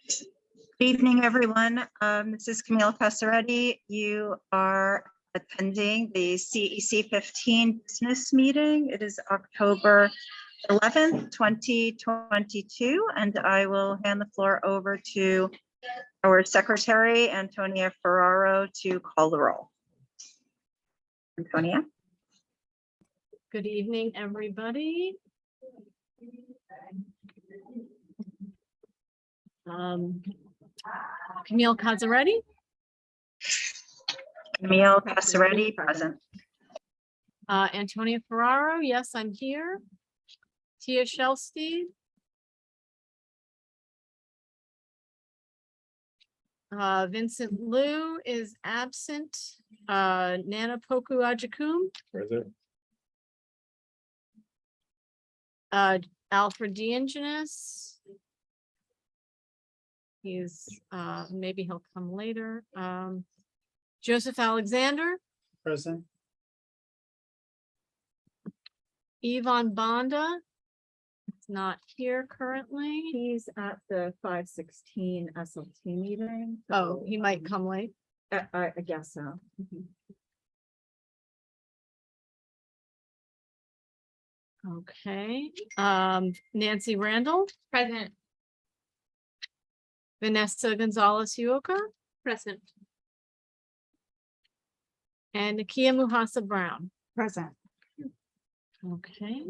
Good evening, everyone. This is Camille Casaretti. You are attending the CEC 15 business meeting. It is October 11th, 2022, and I will hand the floor over to our secretary, Antonia Ferraro, to call the roll. Antonia. Good evening, everybody. Camille Casaretti. Camille Casaretti, present. Antonia Ferraro, yes, I'm here. Tia Shelsty. Vincent Liu is absent. Nana Poku Ajakum. Present. Alfred DeAngelis. He's maybe he'll come later. Joseph Alexander. Present. Yvonne Bonda. It's not here currently. He's at the 516 SLT meeting. Oh, he might come late. I guess so. Okay. Nancy Randall. Present. Vanessa Gonzalez Uoka. Present. And Nakia Muhasa Brown. Present. Okay.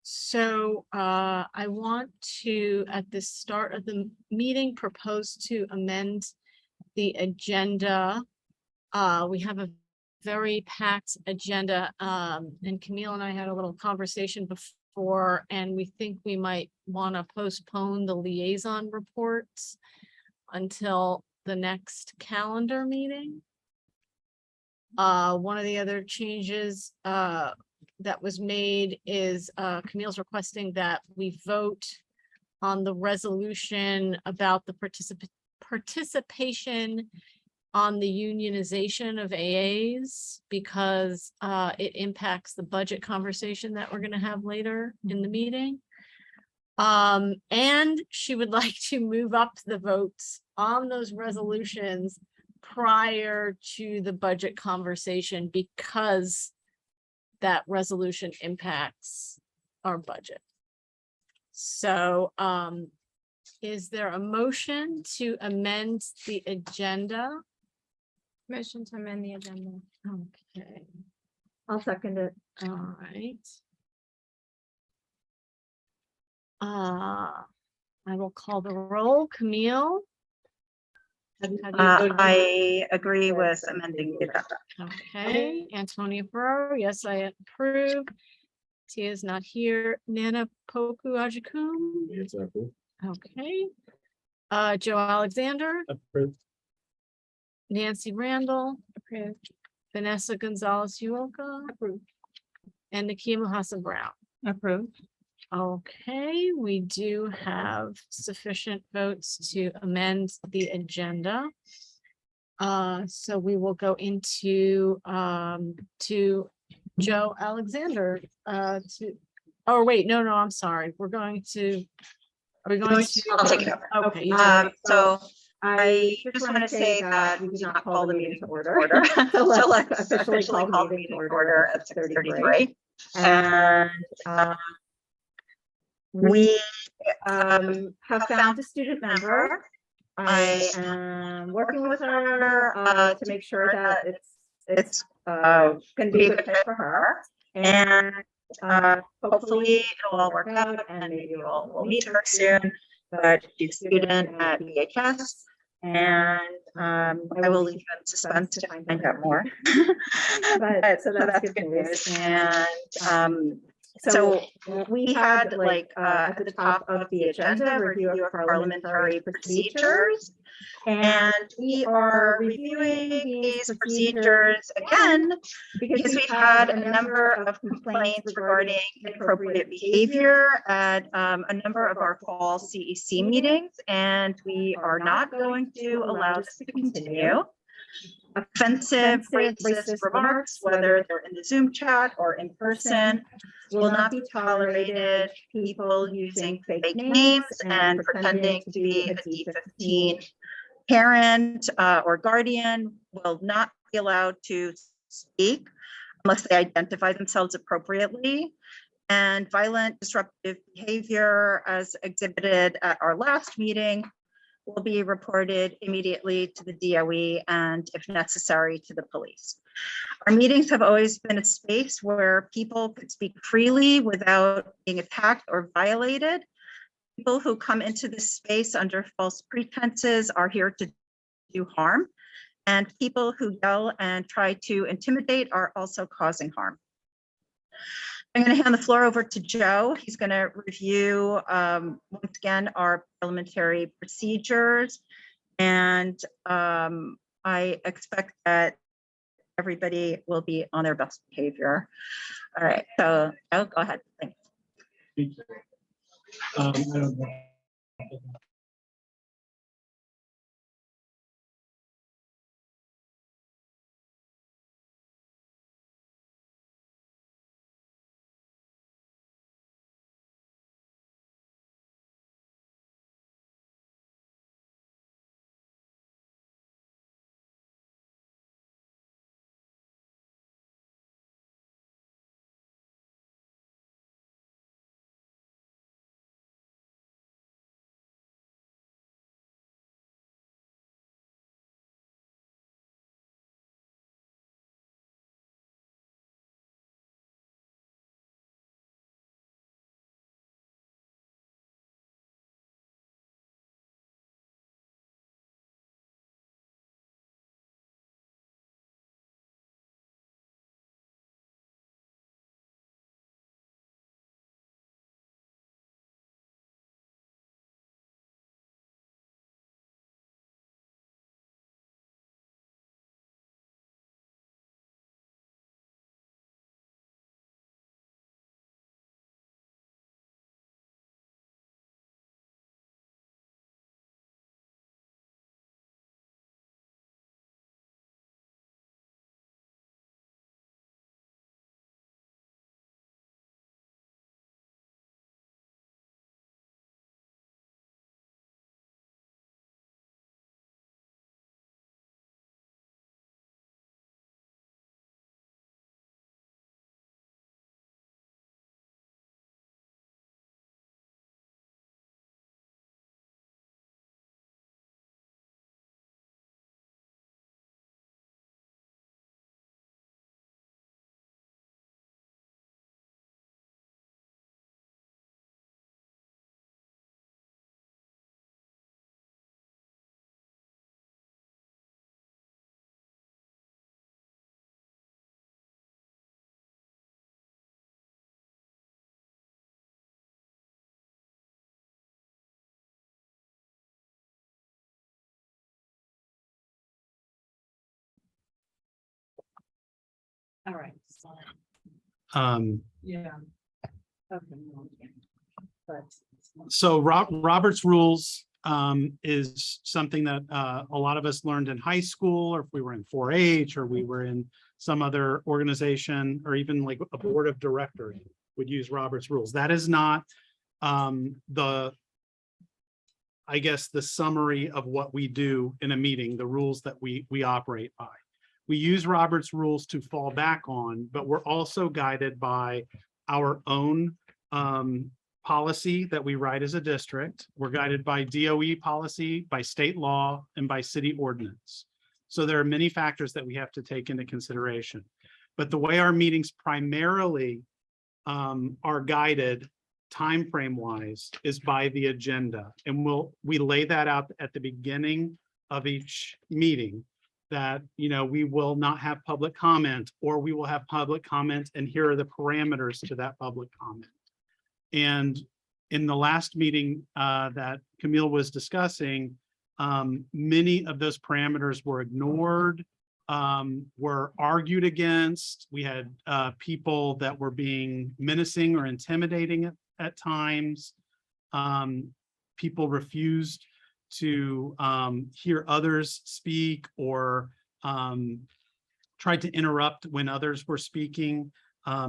So I want to, at the start of the meeting, propose to amend the agenda. We have a very packed agenda, and Camille and I had a little conversation before, and we think we might want to postpone the liaison reports until the next calendar meeting. One of the other changes that was made is Camille's requesting that we vote on the resolution about the participation on the unionization of AAs, because it impacts the budget conversation that we're going to have later in the meeting. And she would like to move up the votes on those resolutions prior to the budget conversation, because that resolution impacts our budget. So is there a motion to amend the agenda? Motion to amend the agenda. Okay, I'll second it. all right. I will call the roll. Camille? How do you vote? I agree with amending the agenda. Okay, Antonia Ferraro, yes, I approve. Tia is not here. Nana Poku Ajakum. Yes, I approve. Okay. Joe Alexander, Approved. Nancy Randall, Approved. Vanessa Gonzalez Uoka, Approved. and Nakia Muhasa Brown. Approved. Okay, we do have sufficient votes to amend the agenda. So we will go into to Joe Alexander oh wait, no, I'm sorry. We're going to, are we going to? I'll take it over. Okay. So I just want to say that we did not call the meeting to order. So let's officially call the meeting to order at 6:33. And we have found a student member. I am working with her to make sure that it's going to be a good fit for her. And hopefully it'll all work out, and maybe we'll meet her soon. But she's a student at VHS, and I will leave you in suspense to find out more. but so that's good news. And so we had at the top of the agenda, review of parliamentary procedures. And we are reviewing these procedures again because we've had a number of complaints regarding inappropriate behavior at a number of our fall CEC meetings, and we are not going to allow this to continue. offensive racist remarks, whether they're in the Zoom chat or in person, will not be tolerated. People using fake names and pretending to be a D15 parent or guardian will not be allowed to speak unless they identify themselves appropriately. And violent disruptive behavior, as exhibited at our last meeting, will be reported immediately to the DOE and, if necessary, to the police. Our meetings have always been a space where people could speak freely without being attacked or violated. People who come into this space under false pretenses are here to do harm, and people who yell and try to intimidate are also causing harm. I'm going to hand the floor over to Joe. He's going to review, once again, our parliamentary procedures. And I expect that everybody will be on their best behavior. All right, so Joe, go ahead. Thanks. I don't know. All right. Yeah. Okay. But So Robert's rules is something that a lot of us learned in high school, or if we were in 4-H, or we were in some other organization, or even like a board of directors would use Robert's rules. That is not I guess the summary of what we do in a meeting, the rules that we operate by. We use Robert's rules to fall back on, but we're also guided by our own policy that we write as a district. We're guided by DOE policy, by state law, and by city ordinance. So there are many factors that we have to take into consideration. But the way our meetings primarily are guided time frame wise is by the agenda. And we lay that out at the beginning of each meeting, that, you know, we will not have public comment, or we will have public comment and here are the parameters to that public comment. And in the last meeting that Camille was discussing, many of those parameters were ignored, were argued against. We had people that were being menacing or intimidating at times. People refused to hear others speak, or tried to interrupt when others were speaking.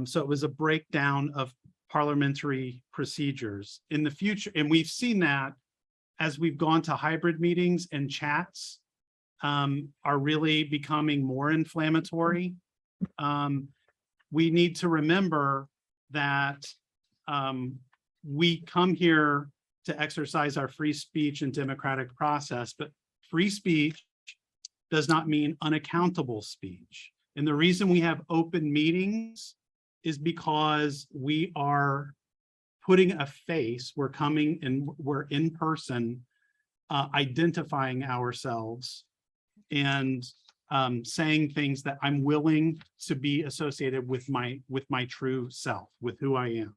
So it was a breakdown of parliamentary procedures in the future. And we've seen that as we've gone to hybrid meetings, and chats are really becoming more inflammatory. We need to remember that we come here to exercise our free speech and democratic process, but free speech does not mean unaccountable speech. And the reason we have open meetings is because we are putting a face, we're coming and we're in person, identifying ourselves and saying things that I'm willing to be associated with my true self, with who I am.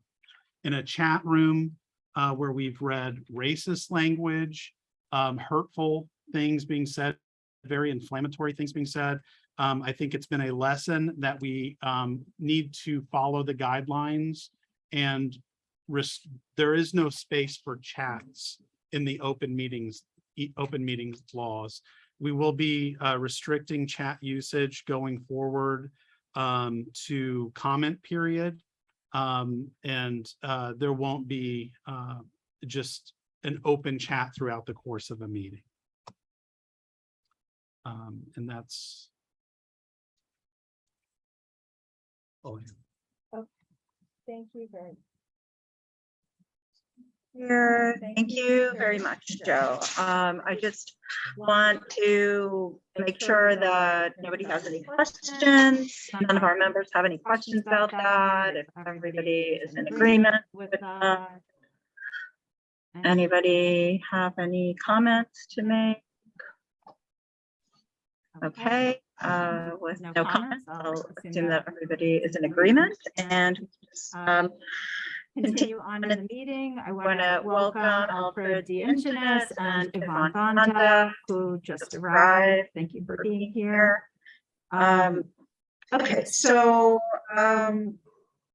In a chat room where we've read racist language, hurtful things being said, very inflammatory things being said, I think it's been a lesson that we need to follow the guidelines, and there is no space for chats in the open meetings laws. We will be restricting chat usage going forward to comment period. And there won't be just an open chat throughout the course of a meeting. And that's all I have. Thank you very Here, thank you very much, Joe. I just want to make sure that nobody has any questions. None of our members have any questions about that. If everybody is in agreement with that. Anybody have any comments to make? Okay, with no comments, I'll assume that everybody is in agreement, and continue on in the meeting. I want to welcome Alfred Diangenis and Yvonne Banda, who just arrived. Thank you for being here. Okay, so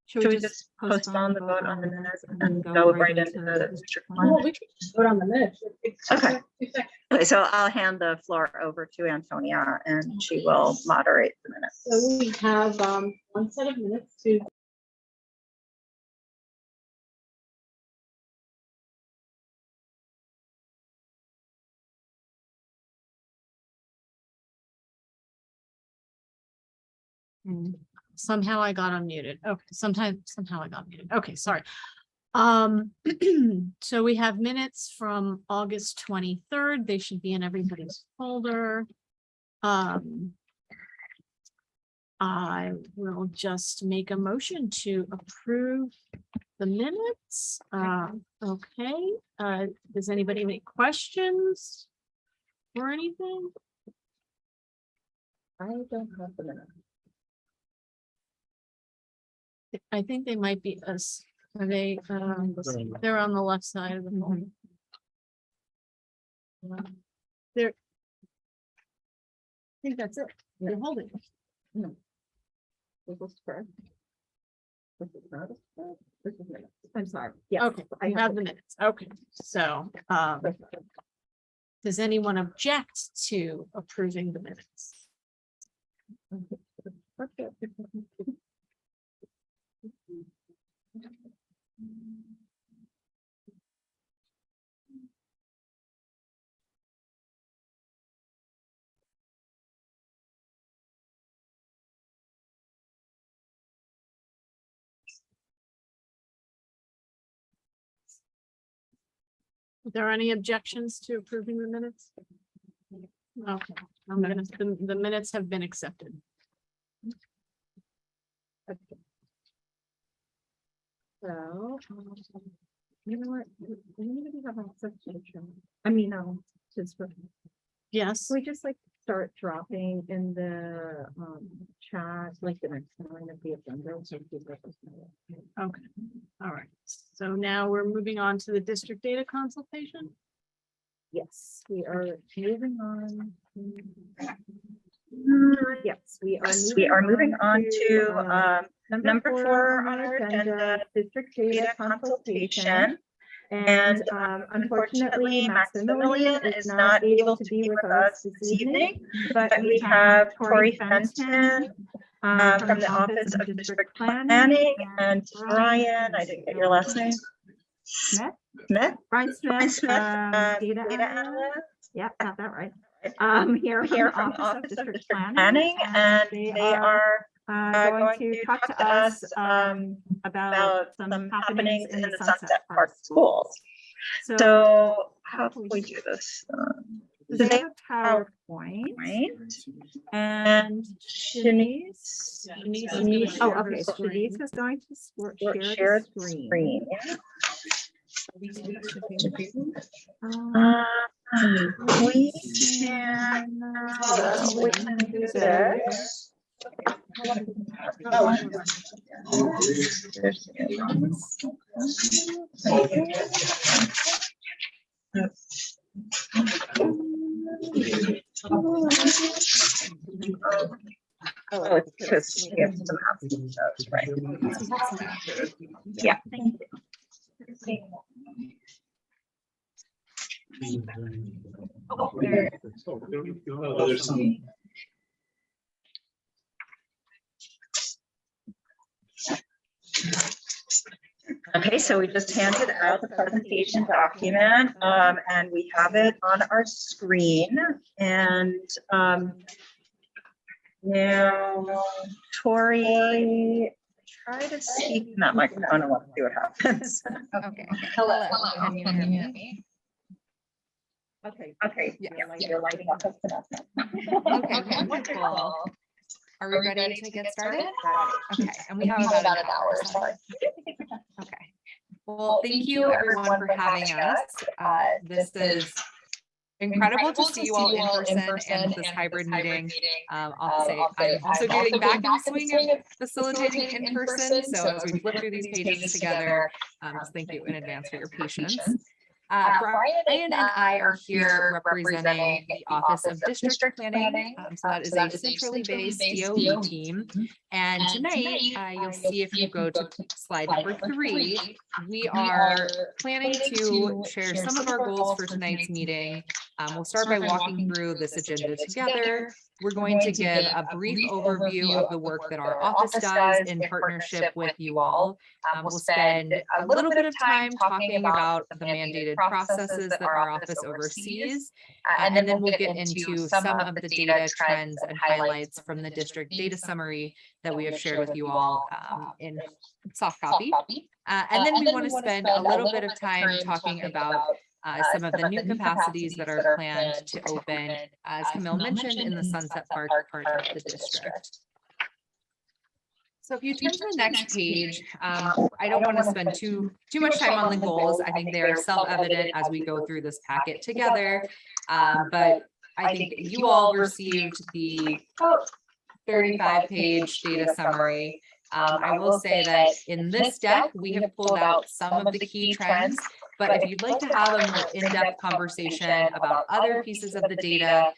should we just postpone the vote on the minutes and go right into the district one? Well, we can just vote on the minutes. Okay. Okay, so I'll hand the floor over to Antonia, and she will moderate the minutes. So we have one set of minutes to. Somehow I got unmuted. Okay, somehow I got muted. Okay, sorry. So we have minutes from August 23rd. They should be in everybody's folder. I will just make a motion to approve the minutes. Okay, does anybody have any questions or anything? I don't have the minutes. I think they might be us. Are they, they're on the left side of the phone. They're. I think that's it. They're holding. No. This is correct. This is not correct. This is minutes. I'm sorry. Yeah. Okay, I have the minutes. Okay, so, does anyone object to approving the minutes? Are there any objections to approving the minutes? Okay, I'm gonna, the minutes have been accepted. So, you know what? Anybody have access to the chat? I mean, just for, Yes, we just like start dropping in the chat, like the next line of the agenda. So people just know. okay, all right. So now we're moving on to the district data consultation. Yes, we are moving on. Yes, We are moving on to number 4 on our agenda, district data consultation. And unfortunately, Maximilian is not able to be with us this evening, but we have Tori Fenton from the Office of District Planning, and Brian, I didn't get your last name. Smith, Smith? Brian Smith, data Data analyst. analyst. Yep, got that right. Here From the Office of District Planning, and they are going to talk to us about some happenings in the Sunset Park schools. So how do we do this? They have a PowerPoint, Right? and Shanice. Oh, share her okay, screen. Shanice is going to share Share the screen. screen. Um, We can, we can do this. Oh, it's because we have some absent shows, right? Yeah, thank you. Oh, there's some. Okay, so we just handed out the presentation document, and we have it on our screen. And now, Tori, try to speak in that microphone and let's see what happens. Okay. Hello. Can you hear me? Okay, okay, yeah, you're lighting up. That's enough. Okay, wonderful. Are we ready to get started? Okay, and we have about an hour. Sorry. Okay. Well, thank you everyone for having us. This is incredible to see you all in person and this hybrid meeting. I'll say I'm also getting back in the swing of facilitating in person. So as we flip through these pages together, just thank you in advance for your patience. Brian and I are here representing the Office of District Planning. So that is a centrally based DOE team. And tonight, you'll see if you go to slide number 3, we are planning to share some of our goals for tonight's meeting. We'll start by walking through this agenda together. We're going to give a brief overview of the work that our office does in partnership with you all. We'll spend a little bit of time talking about the mandated processes that our office oversees. And then we'll get into some of the data trends and highlights from the district data summary that we have shared with you all in soft copy. And then we want to spend a little bit of time talking about some of the new capacities that are planned to open, as Camille mentioned, in the Sunset Park part of the district. So if you turn to the next page, I don't want to spend too much time on the goals. I think they are self-evident as we go through this packet together. But I think you all received the 35-page data summary. I will say that in this deck, we have pulled out some of the key trends, but if you'd like to have a more in-depth conversation about other pieces of the data,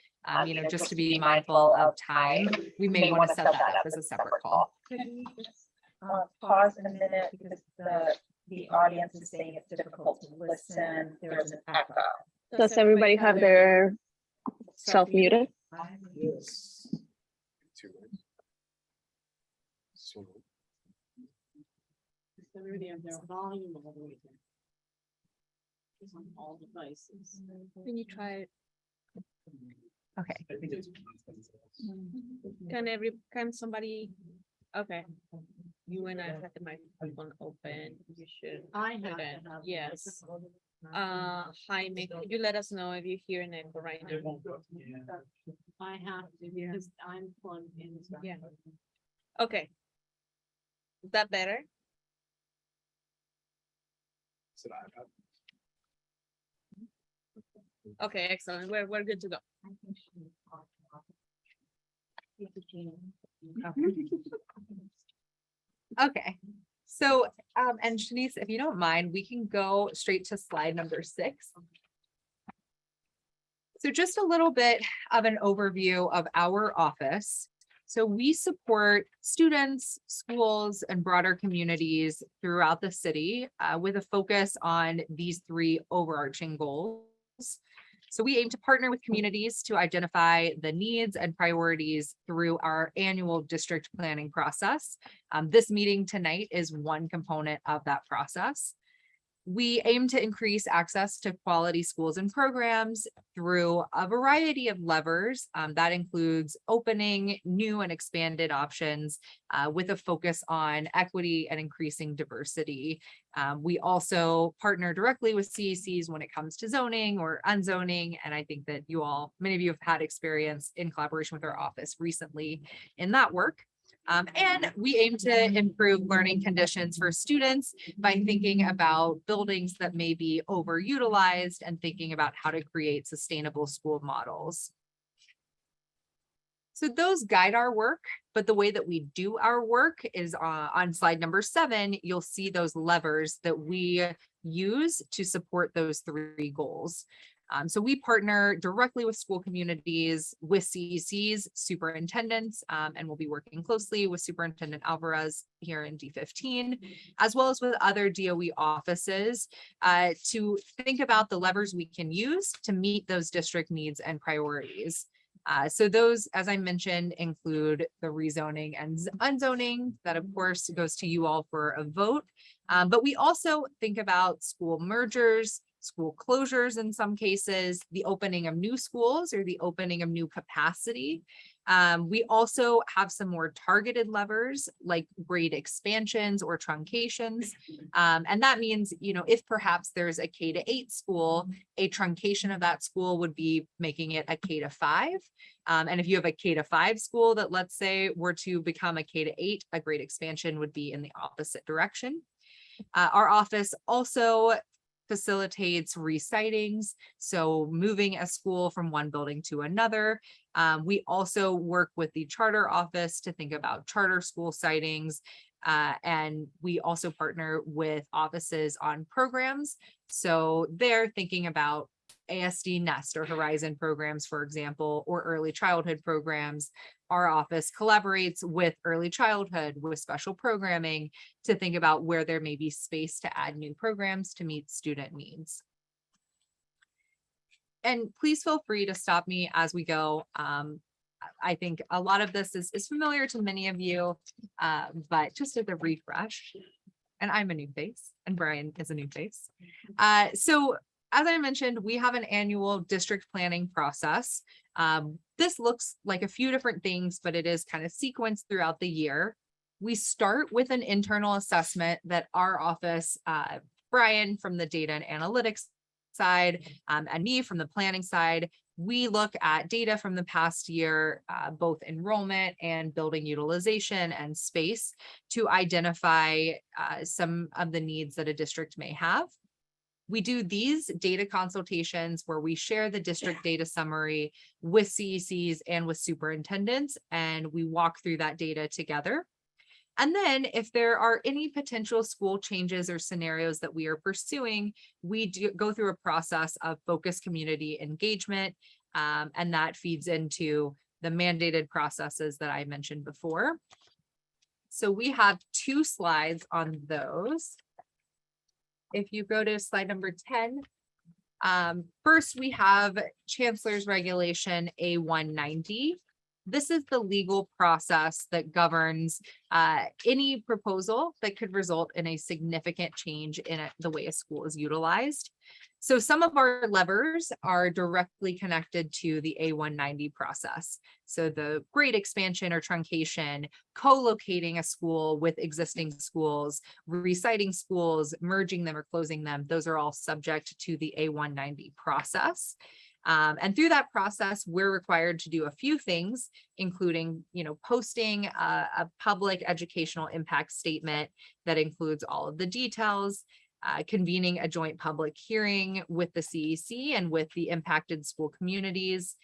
just to be mindful of time, we may want to set that up as a separate call. Could we just pause in a minute because the audience is saying it's difficult to listen. There's an echo. Does everybody have their self muted? Yes. Everybody have their volume all the way down. It's on all devices. Can you try it? Okay. Can somebody, okay. You and I have the microphone open. You should. I have it. Yes. Jaime, could you let us know if you hear an echo right now? I have to, because I'm plugged in. Yeah. Okay. Is that better? Okay, excellent. We're good to go. Okay. So, and Shanice, if you don't mind, we can go straight to slide number 6. So just a little bit of an overview of our office. So we support students, schools, and broader communities throughout the city with a focus on these three overarching goals. So we aim to partner with communities to identify the needs and priorities through our annual district planning process. This meeting tonight is one component of that process. We aim to increase access to quality schools and programs through a variety of levers. That includes opening new and expanded options with a focus on equity and increasing diversity. We also partner directly with CECs when it comes to zoning or unzoning. And I think that many of you have had experience in collaboration with our office recently in that work. And we aim to improve learning conditions for students by thinking about buildings that may be overutilized and thinking about how to create sustainable school models. So those guide our work, but the way that we do our work is on slide number 7, you'll see those levers that we use to support those three goals. So we partner directly with school communities, with CECs, superintendents, and we'll be working closely with Superintendent Alvarez here in D15, as well as with other DOE offices to think about the levers we can use to meet those district needs and priorities. So those, as I mentioned, include the rezoning and unzoning. That, of course, goes to you all for a vote. But we also think about school mergers, school closures in some cases, the opening of new schools or the opening of new capacity. We also have some more targeted levers like grade expansions or truncations. And that means, if perhaps there's a K-8 school, a truncation of that school would be making it a K-5. And if you have a K-5 school that, let's say, were to become a K-8, a grade expansion would be in the opposite direction. Our office also facilitates resightings, so moving a school from one building to another. We also work with the charter office to think about charter school sightings, and we also partner with offices on programs. So they're thinking about ASD Nest or Horizon programs, for example, or early childhood programs. Our office collaborates with early childhood with special programming to think about where there may be space to add new programs to meet student needs. And please feel free to stop me as we go. I think a lot of this is familiar to many of you, but just as a refresh, and I'm a new face and Brian is a new face. So as I mentioned, we have an annual district planning process. This looks like a few different things, but it is kind of sequenced throughout the year. We start with an internal assessment that our office, Brian from the data and analytics side, and me from the planning side, we look at data from the past year, both enrollment and building utilization and space to identify some of the needs that a district may have. We do these data consultations where we share the district data summary with CECs and with superintendents, and we walk through that data together. And then if there are any potential school changes or scenarios that we are pursuing, we do go through a process of focused community engagement, and that feeds into the mandated processes that I mentioned before. So we have 2 slides on those. If you go to slide number 10, first we have Chancellor's Regulation A190. This is the legal process that governs any proposal that could result in a significant change in the way a school is utilized. So some of our levers are directly connected to the A190 process. So the grade expansion or truncation, co-locating a school with existing schools, reciting schools, merging them or closing them, those are all subject to the A190 process. And through that process, we're required to do a few things, including, posting a public educational impact statement that includes all of the details, convening a joint public hearing with the CEC and with the impacted school communities,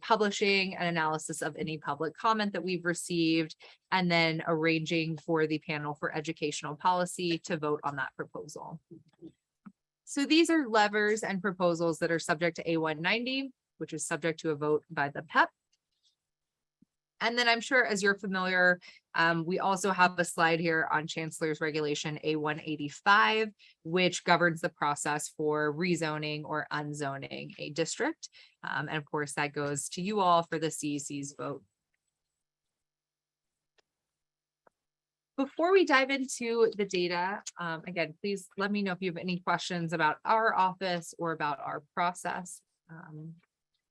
publishing an analysis of any public comment that we've received, and then arranging for the panel for educational policy to vote on that proposal. So these are levers and proposals that are subject to A190, which is subject to a vote by the PEP. And then I'm sure as you're familiar, we also have a slide here on Chancellor's Regulation A185, which governs the process for rezoning or unzoning a district. And of course, that goes to you all for the CEC's vote. Before we dive into the data, again, please let me know if you have any questions about our office or about our process.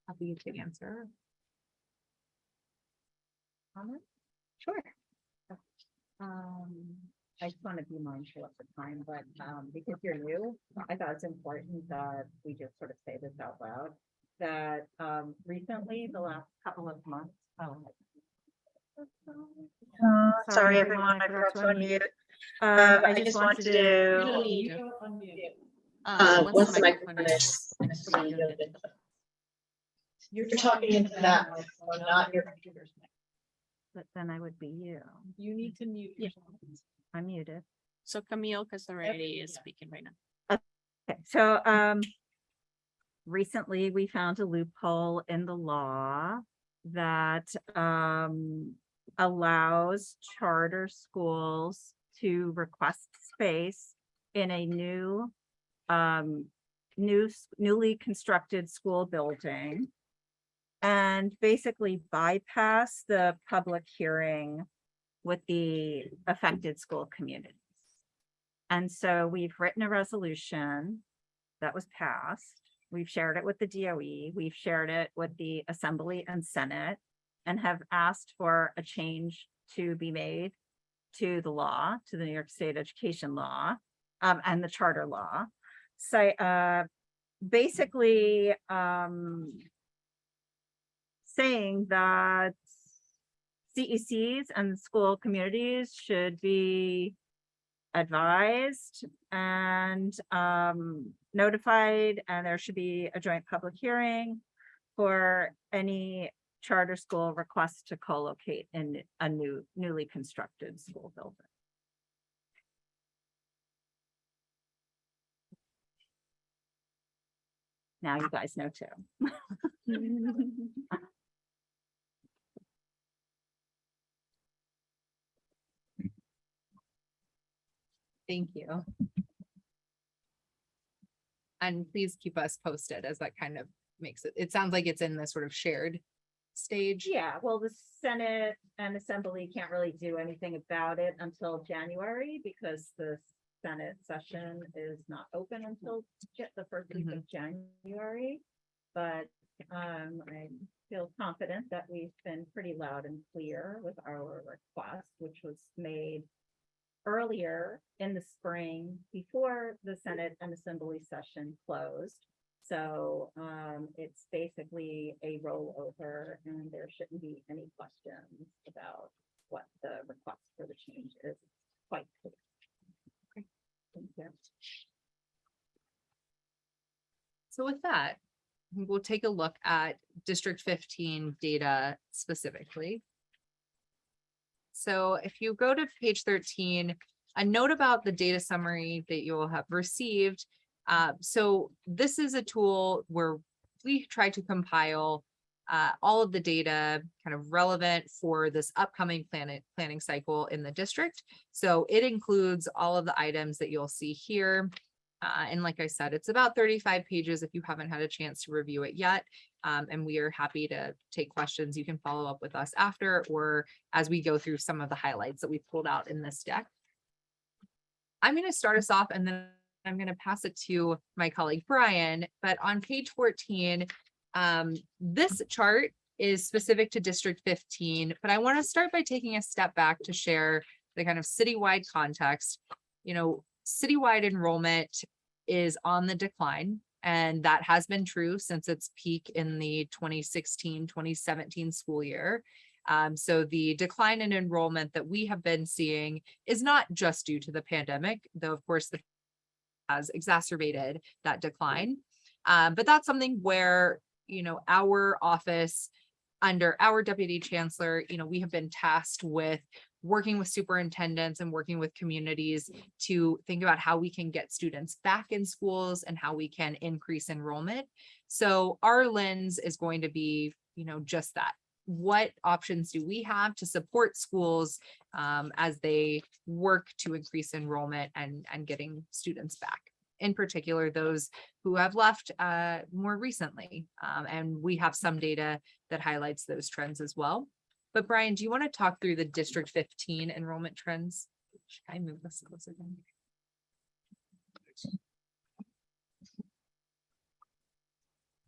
Happy to answer. Sure. I just want to be mindful of the time, but because you're new, I thought it's important that we just sort of say this out loud. That recently, the last couple of months. Sorry, everyone, I forgot to unmute. I just wanted to. Once the microphone is. You're talking into that, or not your computer's mic. But then I would be you. You need to mute yourself. I'm muted. So Camille Casarelli is speaking right now. Okay, so recently we found a loophole in the law that allows charter schools to request space in a newly constructed school building and basically bypass the public hearing with the affected school communities. And so we've written a resolution that was passed. We've shared it with the DOE. We've shared it with the Assembly and Senate and have asked for a change to be made to the law, to the New York State education law, and the charter law. So basically saying that CECs and school communities should be advised and notified, and there should be a joint public hearing for any charter school requests to co-locate in a newly constructed school building. Now you guys know too. Thank you. And please keep us posted as that kind of makes it sounds like it's in the sort of shared stage. Yeah, well, the Senate and Assembly can't really do anything about it until January because the Senate session is not open until the first week of January. But I feel confident that we've been pretty loud and clear with our request, which was made earlier in the spring before the Senate and Assembly session closed. So it's basically a rollover and there shouldn't be any questions about what the request for the change is. Quite clear. Okay. Thank you. So with that, we'll take a look at District 15 data specifically. So if you go to page 13, a note about the data summary that you'll have received. So this is a tool where we try to compile all of the data kind of relevant for this upcoming planning cycle in the district. So it includes all of the items that you'll see here. And like I said, it's about 35 pages if you haven't had a chance to review it yet. And we are happy to take questions. You can follow up with us after or as we go through some of the highlights that we pulled out in this deck. I'm going to start us off and then I'm going to pass it to my colleague Brian. But on page 14, this chart is specific to District 15, but I want to start by taking a step back to share the kind of citywide context. You know, citywide enrollment is on the decline, and that has been true since its peak in the 2016-2017 school year. So the decline in enrollment that we have been seeing is not just due to the pandemic, though of course the has exacerbated that decline. But that's something where, you know, our office under our deputy chancellor, you know, we have been tasked with working with superintendents and working with communities to think about how we can get students back in schools and how we can increase enrollment. So our lens is going to be, you know, just that. what options do we have to support schools as they work to increase enrollment and getting students back, in particular those who have left more recently. And we have some data that highlights those trends as well. But Brian, do you want to talk through the District 15 enrollment trends? Should I move this closer then?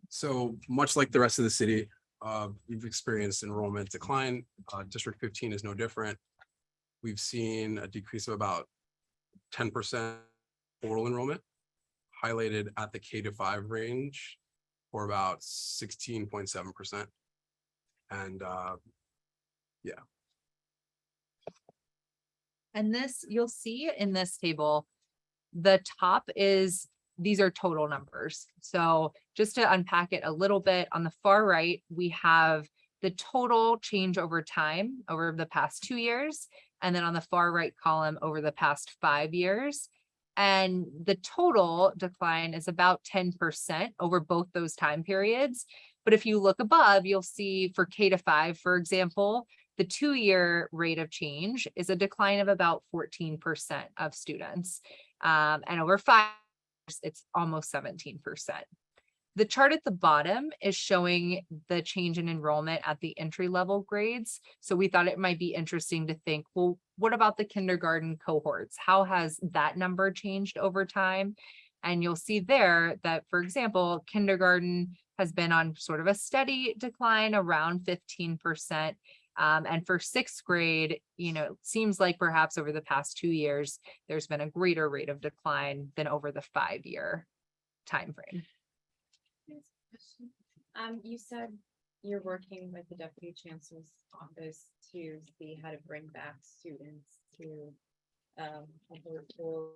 So much like the rest of the city, we've experienced enrollment decline. District 15 is no different. We've seen a decrease of about 10% total enrollment, highlighted at the K-5 range for about 16.7%. And yeah. And this, you'll see in this table, the top is, these are total numbers. So just to unpack it a little bit, on the far right, we have the total change over time over the past 2 years. And then on the far right column over the past 5 years. And the total decline is about 10% over both those time periods. But if you look above, you'll see for K-5, for example, the 2-year rate of change is a decline of about 14% of students. And over 5 years, it's almost 17%. The chart at the bottom is showing the change in enrollment at the entry level grades. So we thought it might be interesting to think, well, what about the kindergarten cohorts? How has that number changed over time? And you'll see there that, for example, kindergarten has been on sort of a steady decline around 15%. And for 6th grade, you know, it seems like perhaps over the past 2 years, there's been a greater rate of decline than over the 5-year timeframe. You said you're working with the Deputy Chancellor's office to see how to bring back students to public schools.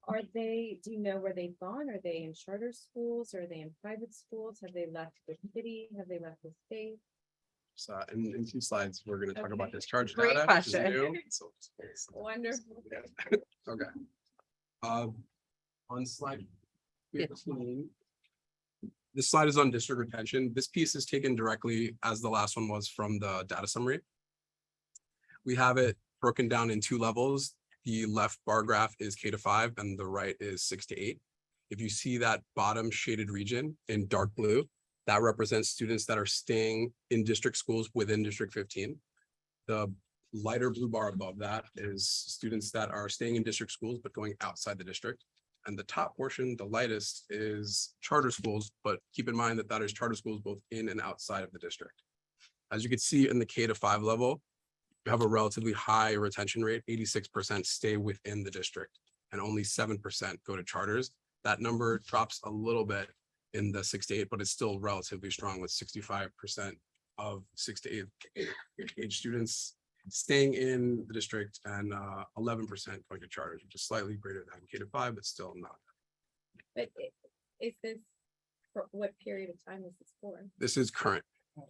Are they, do you know where they've gone? Are they in charter schools? Are they in private schools? Have they left the city? Have they left the state? So in 2 slides, we're going to talk about Okay. discharge Great data. Which is question. new. So, Wonderful. okay. On slide 15, this slide is on district retention. This piece is taken directly, as the last one was, from the data summary. We have it broken down in 2 levels. The left bar graph is K-5 and the right is 6 to 8. If you see that bottom shaded region in dark blue, that represents students that are staying in district schools within District 15. The lighter blue bar above that is students that are staying in district schools but going outside the district. And the top portion, the lightest, is charter schools, but keep in mind that that is charter schools both in and outside of the district. As you can see in the K-5 level, we have a relatively high retention rate. 86% stay within the district and only 7% go to charters. That number drops a little bit in the 6 to 8, but it's still relatively strong with 65% of 6 to 8 age students staying in the district and 11% going to charters, which is slightly greater than K-5, but still not. But is this, for what period of time is this for? This is current.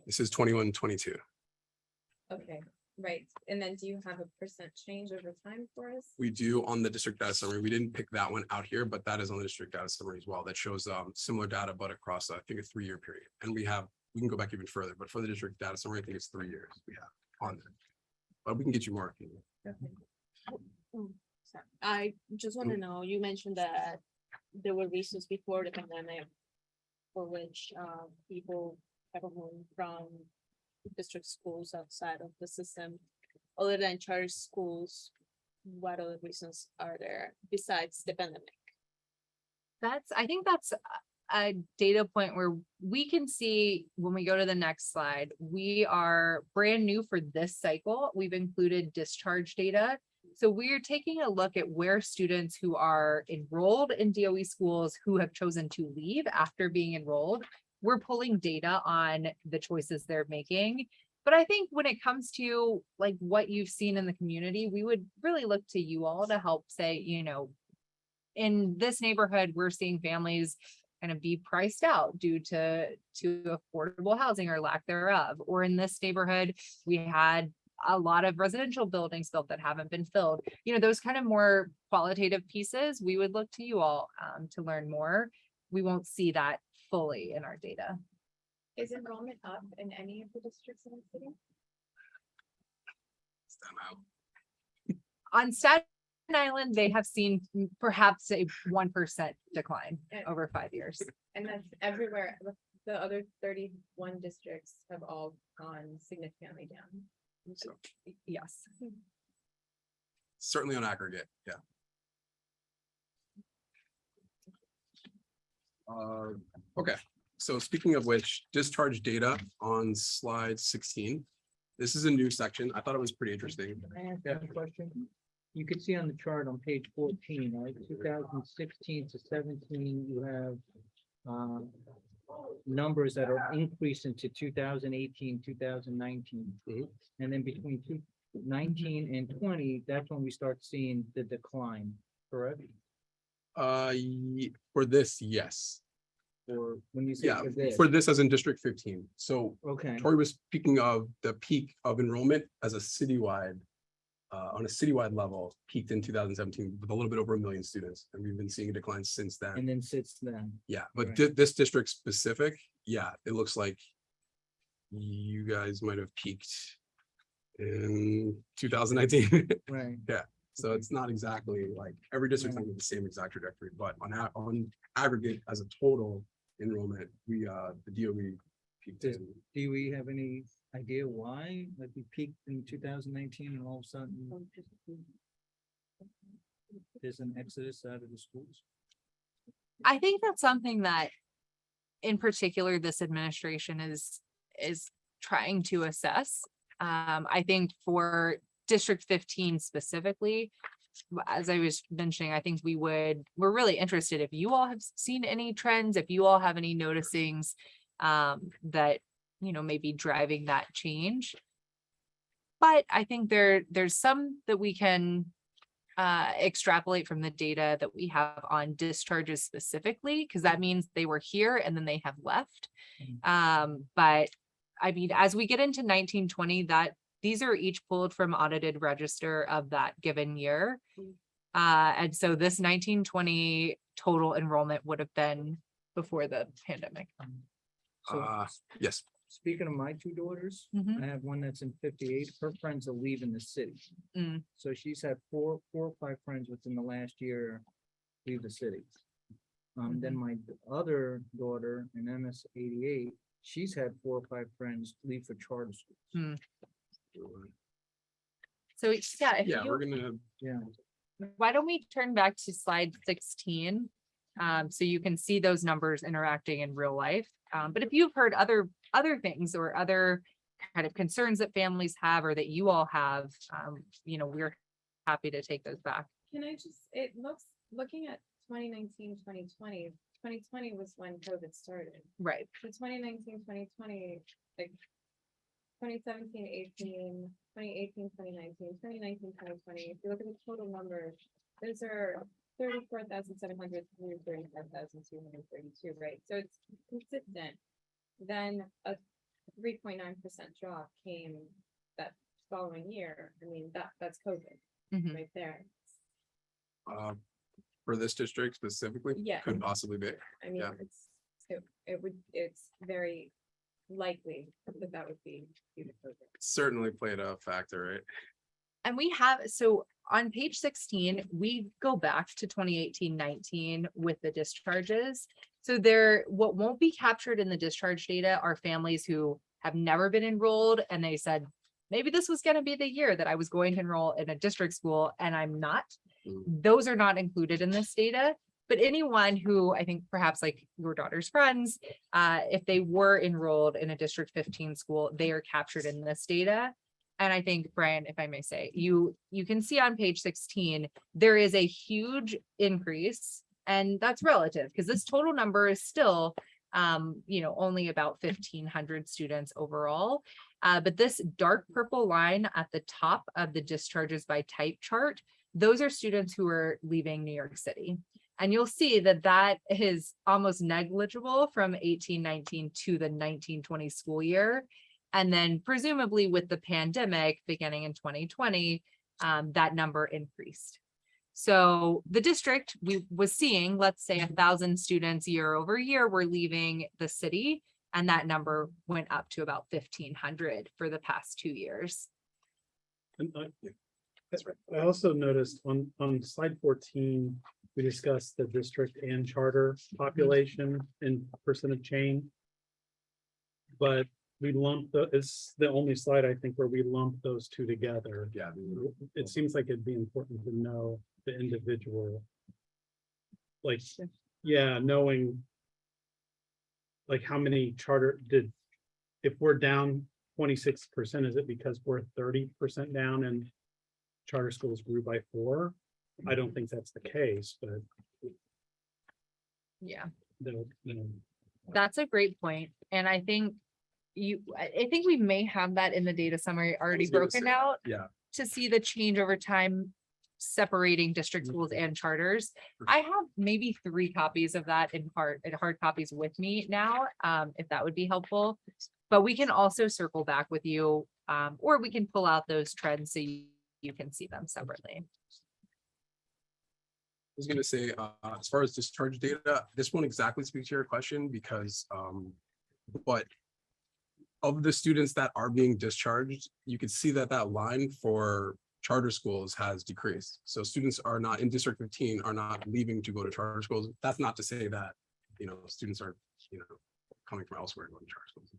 This is 21-22. Okay, right. And then do you have a percent change over time for us? We do on the district data summary. We didn't pick that one out here, but that is on the district data summary as well. That shows similar data, but across, I think, a 3-year period. And we can go back even further, but for the district data summary, I think it's 3 years we have on there. But we can get you more. I just want to know, you mentioned that there were reasons before the pandemic for which people have moved from district schools outside of the system. Other than charter schools, what other reasons are there besides the pandemic? I think that's a data point where we can see when we go to the next slide, we are brand new for this cycle. We've included discharge data. So we're taking a look at where students who are enrolled in DOE schools who have chosen to leave after being enrolled, we're pulling data on the choices they're making. But I think when it comes to like what you've seen in the community, we would really look to you all to help say, you know, in this neighborhood, we're seeing families kind of be priced out due to affordable housing or lack thereof. Or in this neighborhood, we had a lot of residential buildings built that haven't been filled. You know, those kind of more qualitative pieces, we would look to you all to learn more. We won't see that fully in our data. Is enrollment up in any of the districts in the city? On Staten Island, they have seen perhaps a 1% decline Yeah. over 5 years. And that's everywhere. The other 31 districts have all gone significantly down. So Yes. certainly on aggregate, yeah. Okay, so speaking of which, discharge data on slide 16. This is a new section. I thought it was pretty interesting. Can I ask one question? You can see on the chart on page 14, right, 2016 to 17, you have numbers that are increasing to 2018, 2019. And then between 19 and 20, that's when we start seeing the decline, correct? For this, yes. Or when you say Yeah, for this, for this as in District 15. So okay, Tori was speaking of the peak of enrollment as a citywide, on a citywide level, peaked in 2017 with a little bit over 1 million students. And we've been seeing a decline since then. and then sits then, Yeah, but Right. this district specific, yeah, it looks like you guys might have peaked in 2019. right? So it's not exactly like every district's not Right. the same exact trajectory, but on aggregate as a total enrollment, we the DOE peaked Does- in. Do we have any idea why, like we peaked in 2019 and all of a sudden there's an exodus out of the schools? I think that's something that in particular, this administration is trying to assess. I think for District 15 specifically, as I was mentioning, I think we're really interested if you all have seen any trends, if you all have any noticings that, may be driving that change. But I think there's some that we can extrapolate from the data that we have on discharges specifically, because that means they were here and then they have left. But I mean, as we get into 1920, these are each pulled from audited register of that given year. And so this 1920 total enrollment would have been before the pandemic. So Yes, speaking of my two daughters, Mhm. I have one that's in 58. Her friends are leaving the city. Mm. So she's had four or five friends within the last year leave the city. Then my other daughter in MS 88, she's had 4 or 5 friends leave for charter schools. So yeah, if yeah, you- we're gonna, Yeah, why don't we turn back to slide 16? So you can see those numbers interacting in real life. But if you've heard other things or other kind of concerns that families have or that you all have, we're happy to take those back. Can I just, looking at 2019, 2020, 2020 was when COVID started. Right. So 2019, 2020, like 2017, 18, 2018, 2019, 2019, 2020, if you look at the total numbers, those are 34,700 through 35,232, right? So it's consistent. Then a 3.9% drop came that following year. I mean, that's COVID Mhm. right there. for this district specifically, Yeah. could possibly be. I mean, Yeah. it's very likely that would be due to COVID. Certainly played a factor, right? And we have, so on page 16, we go back to 2018-19 with the discharges. So what won't be captured in the discharge data are families who have never been enrolled and they said, maybe this was going to be the year that I was going to enroll in a district school and I'm not. Those are not included in this data. But anyone who I think perhaps like your daughter's friends, if they were enrolled in a District 15 school, they are captured in this data. And I think, Brian, if I may say, you can see on page 16, there is a huge increase, and that's relative because this total number is still, only about 1,500 students overall. But this dark purple line at the top of the discharges by type chart, those are students who are leaving New York City. And you'll see that is almost negligible from 18-19 to the 19-20 school year. And then presumably with the pandemic beginning in 2020, that number increased. So the district was seeing, let's say 1,000 students year over year were leaving the city. And that number went up to about 1,500 for the past 2 years. And I also noticed on slide 14, we discussed the district and charter population and percent of change. But we lumped it's the only slide I think where we lump those two together. Yeah. It seems like it'd be important to know the individual. Like, yeah, knowing like how many charter if we're down 26%, is it because we're 30% down and charter schools grew by 4? I don't think that's the case, but Yeah. they'll. That's a great point. And I think I think we may have that in the data summary already was gonna broken say, out Yeah. to see the change over time separating district schools and charters. I have maybe 3 copies of that in hard copies with me now, if that would be helpful. But we can also circle back with you, or we can pull out those trends so you can see them separately. I was gonna say, as far as discharge data, this won't exactly speak to your question because, but of the students that are being discharged, you can see that that line for charter schools has decreased. So students are not in District 15 are not leaving to go to charter schools. That's not to say that, students are, coming from elsewhere and going to charter schools.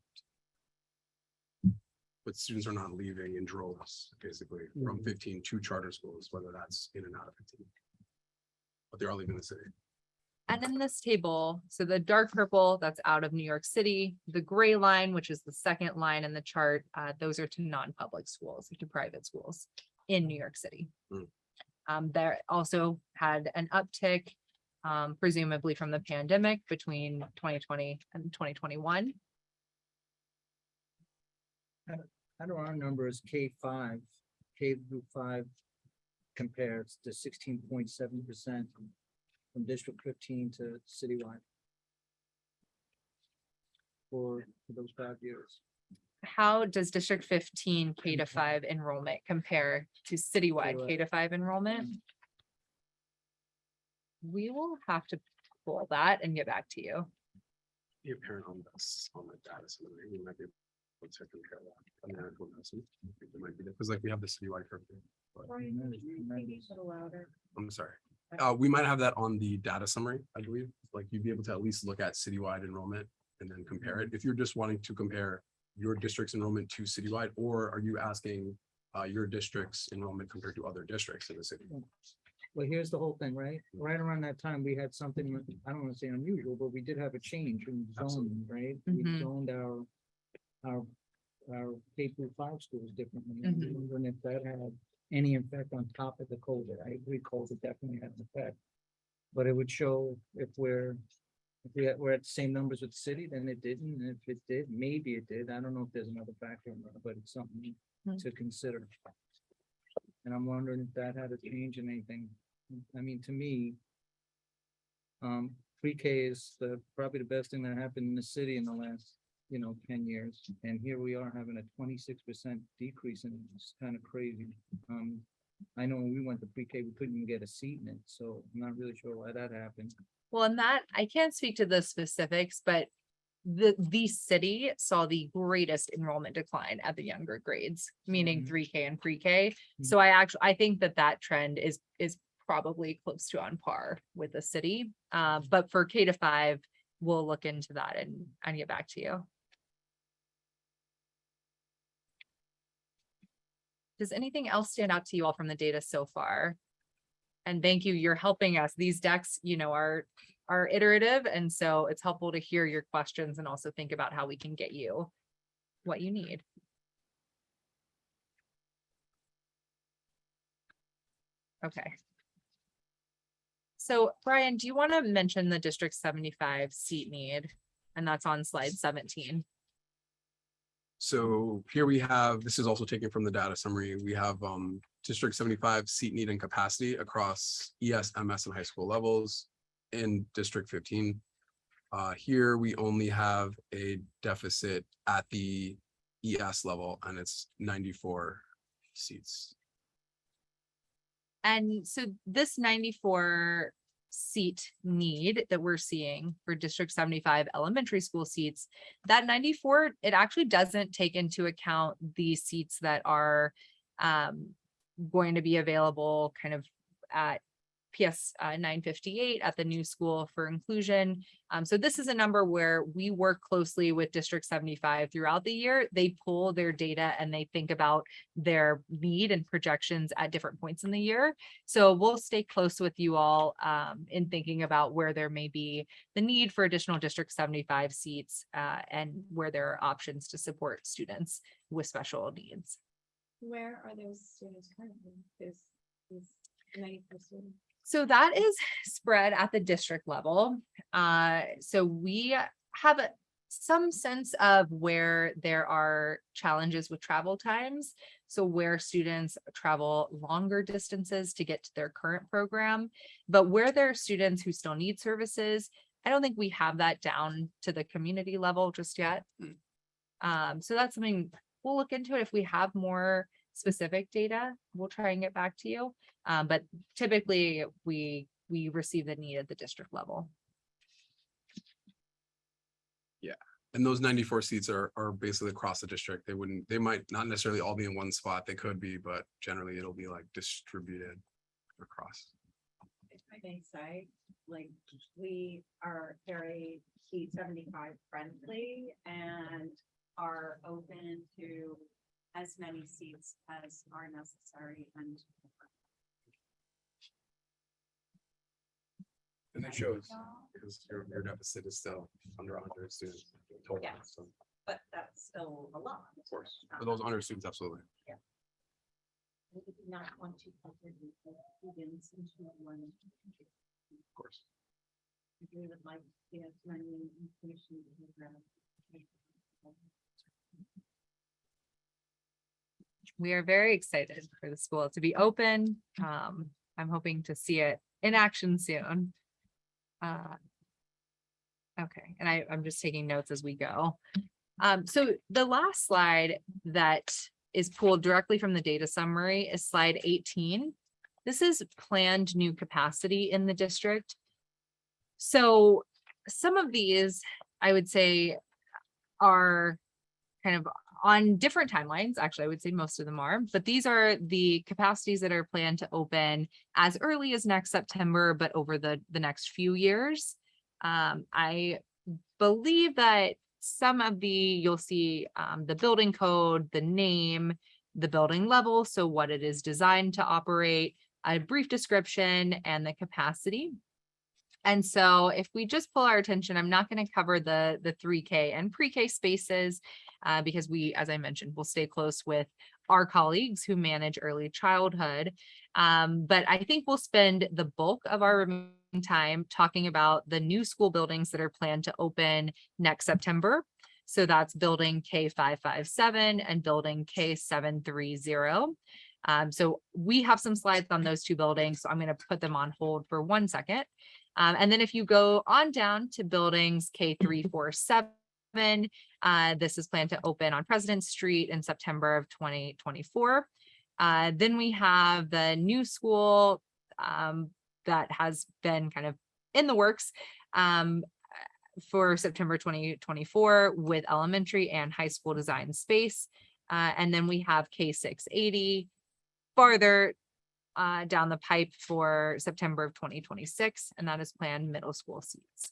But students are not leaving in droves, basically, from 15 to charter schools, whether that's in and out of 15. But they're all leaving the city. And in this table, so the dark purple, that's out of New York City, the gray line, which is the second line in the chart, those are to non-public schools, to private schools in New York City. There also had an uptick, presumably from the pandemic between 2020 and 2021. How do our numbers K5, K through 5 compares to 16.7% from District 15 to citywide? For those 5 years. How does District 15 K-5 enrollment compare to citywide K-5 enrollment? We will have to pull that and get back to you. Be apparent on this, on the data. So we might be able to compare that. It might be because like we have the citywide curve. I'm sorry. We might have that on the data summary, I believe. Like you'd be able to at least look at citywide enrollment and then compare it. If you're just wanting to compare your district's enrollment to citywide, or are you asking your district's enrollment compared to other districts in the city? Well, here's the whole thing, right? Right around that time, we had something, I don't want to say unusual, but we did have a change in zoning, right? We Mhm. zoned our K through 5 schools differently. Mhm. I'm wondering if that had any effect on top of the COVID. I agree, COVID definitely had an effect. But it would show if we're at the same numbers with the city, then it didn't. And if it did, maybe it did. I don't know if there's another factor, but it's something to consider. And I'm wondering if that had a change in anything. I mean, to me, pre-K is probably the best thing that happened in the city in the last, 10 years. And here we are having a 26% decrease, and it's kind of crazy. I know when we went to pre-K, we couldn't even get a seat in it, so I'm not really sure why that happened. Well, and that, I can't speak to the specifics, but the city saw the greatest enrollment decline at the younger grades, meaning Mhm. 3K and pre-K. Mhm. So I think that trend is probably close to on par with the city. But for K-5, we'll look into that and get back to you. Does anything else stand out to you all from the data so far? And thank you, you're helping us. These decks, are iterative, and so it's helpful to hear your questions and also think about how we can get you what you need. Okay. So Brian, do you want to mention the District 75 seat need? And that's on slide 17. So here we have, this is also taken from the data summary. We have District 75 seat need and capacity across ES, MS, and high school levels in District 15. Here we only have a deficit at the ES level, and it's 94 seats. And so this 94 seat need that we're seeing for District 75 elementary school seats, that 94, it actually doesn't take into account the seats that are going to be available kind of at PS 958 at the new school for inclusion. So this is a number where we work closely with District 75 throughout the year. They pull their data and they think about their need and projections at different points in the year. So we'll stay close with you all in thinking about where there may be the need for additional District 75 seats and where there are options to support students with special needs. Where are those students currently? These 94 students? So that is spread at the district level. So we have some sense of where there are challenges with travel times. So where students travel longer distances to get to their current program, but where there are students who still need services, I don't think we have that down to the community level just yet. So that's something we'll look into it. If we have more specific data, we'll try and get back to you. But typically we receive the need at the district level. Yeah, and those 94 seats are basically across the district. They might not necessarily all be in one spot. They could be, but generally it'll be like distributed across. If I may say, like, we are very C75 friendly and are open to as many seats as are necessary and. And it shows because your deficit is still under 100 students total. Yeah. So, But that's still a lot. of course, for those 100 students, absolutely. We do not want to put students into one. Of course. We would like to see as many inclusion programs. We are very excited for the school to be open. I'm hoping to see it in action soon. Okay, and I'm just taking notes as we go. So the last slide that is pulled directly from the data summary is slide 18. This is planned new capacity in the district. So some of these, I would say, are kind of on different timelines. Actually, I would say most of them are, but these are the capacities that are planned to open as early as next September, but over the next few years. I believe that some of you'll see the building code, the name, the building level, so what it is designed to operate, a brief description, and the capacity. And so if we just pull our attention, I'm not going to cover the 3K and pre-K spaces because we, as I mentioned, will stay close with our colleagues who manage early childhood. But I think we'll spend the bulk of our remaining time talking about the new school buildings that are planned to open next September. So that's building K557 and building K730. So we have some slides on those two buildings, so I'm going to put them on hold for 1 second. And then if you go on down to buildings K347, this is planned to open on President Street in September of 2024. Then we have the new school that has been kind of in the works for September 2024 with elementary and high school design space. And then we have K680 farther down the pipe for September of 2026, and that is planned middle school seats.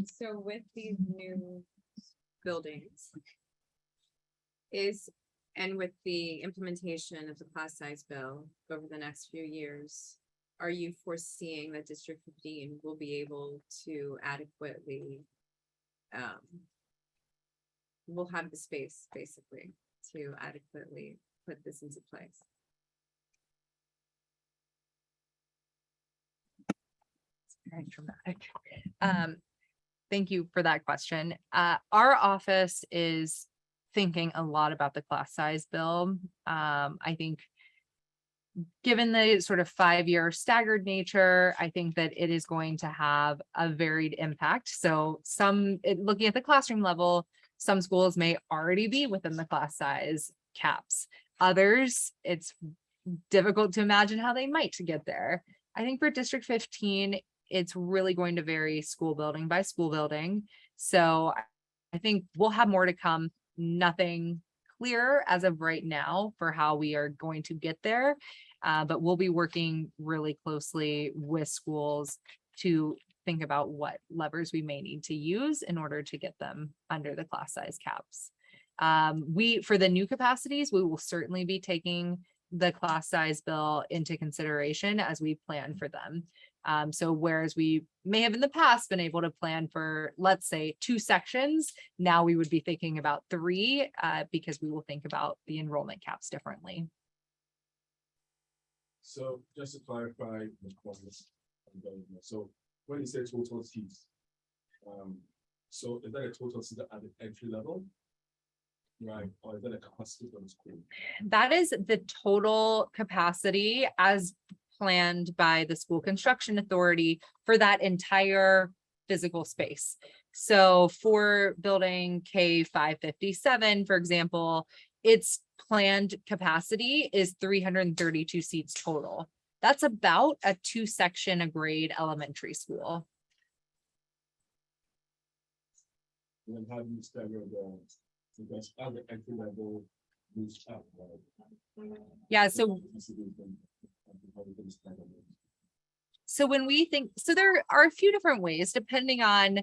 So with these new buildings and with the implementation of the class size bill over the next few years, are you foreseeing that District 15 will be able to adequately will have the space basically to adequately put this into place? Very dramatic. Thank you for that question. Our office is thinking a lot about the class size bill. I think given the sort of 5-year staggered nature, I think that it is going to have a varied impact. So looking at the classroom level, some schools may already be within the class size caps. Others, it's difficult to imagine how they might get there. I think for District 15, it's really going to vary school building by school building. So I think we'll have more to come. Nothing clear as of right now for how we are going to get there. But we'll be working really closely with schools to think about what levers we may need to use in order to get them under the class size caps. For the new capacities, we will certainly be taking the class size bill into consideration as we plan for them. So whereas we may have in the past been able to plan for, let's say, 2 sections, now we would be thinking about 3 because we will think about the enrollment caps differently. So just to clarify the points, so when you say total seats, so is that a total seat at the entry level? Right, or is that a capacity for the school? That is the total capacity as planned by the school construction authority for that entire physical space. So for building K557, for example, its planned capacity is 332 seats total. That's about a 2-section a grade elementary school. And then how do you stagger because at the entry level moves up, right? Yeah, so when we think, so there are a few different ways depending on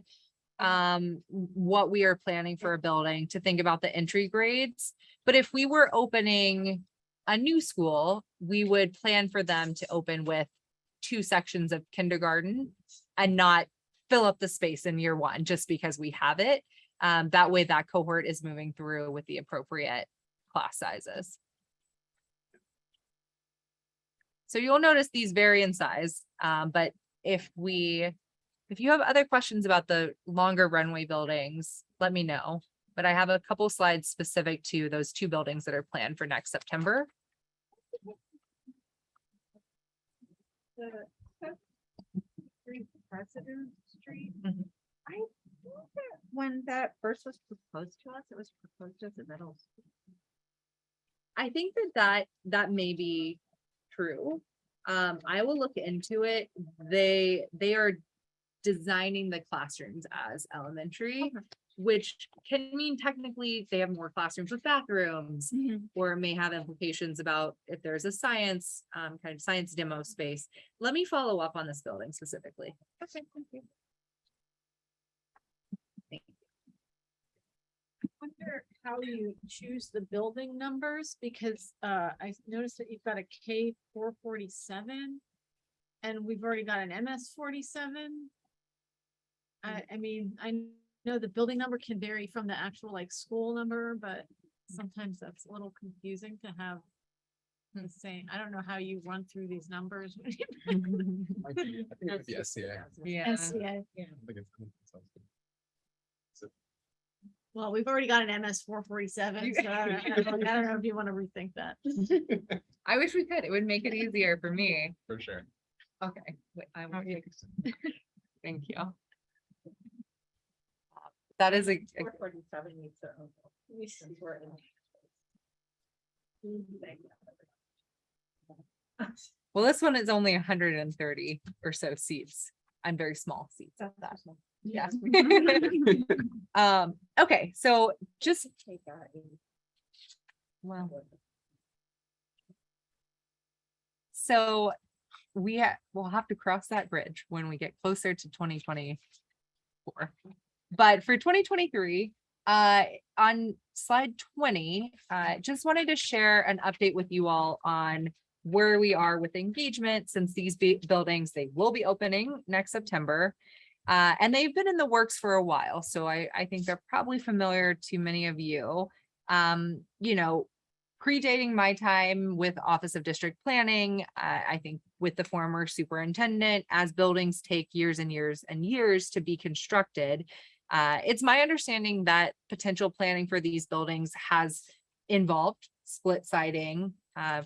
what we are planning for a building to think about the entry grades. But if we were opening a new school, we would plan for them to open with 2 sections of kindergarten and not fill up the space in year 1 just because we have it. That way that cohort is moving through with the appropriate class sizes. So you'll notice these vary in size, but if you have other questions about the longer runway buildings, let me know. But I have a couple slides specific to those 2 buildings that are planned for next September. President Street. Mhm. I think that when that first was proposed to us, it was proposed as a middle school. I think that may be true. I will look into it. They are designing the classrooms as elementary, which can mean technically they have more classrooms with bathrooms, or may have implications about if there's a science kind of science demo space. Let me follow up on this building specifically. Okay, thank you. I wonder how you choose the building numbers, because I noticed that you've got a K447 and we've already got an MS47. I mean, I know the building number can vary from the actual like school number, but sometimes that's a little confusing to have the same. I don't know how you run through these numbers. I think it's the SCA. Yeah. SCA. I think it's- Well, we've already got an MS447, so I don't know if you want to rethink that. I wish we could. It would make it easier for me. For sure. Okay, wait, I will take. Thank you. That is a 447 needs their own. well, this one is only 130 or so seats. I'm very small seats. That. Yeah. Okay, so just Take that. well. So we'll have to cross that bridge when we get closer to 2024. But for 2023, on slide 20, just wanted to share an update with you all on where we are with engagement, since these buildings, they will be opening next September. And they've been in the works for a while, so I think they're probably familiar to many of you. You know, predating my time with Office of District Planning, I think with the former superintendent, as buildings take years and years and years to be constructed, it's my understanding that potential planning for these buildings has involved split siding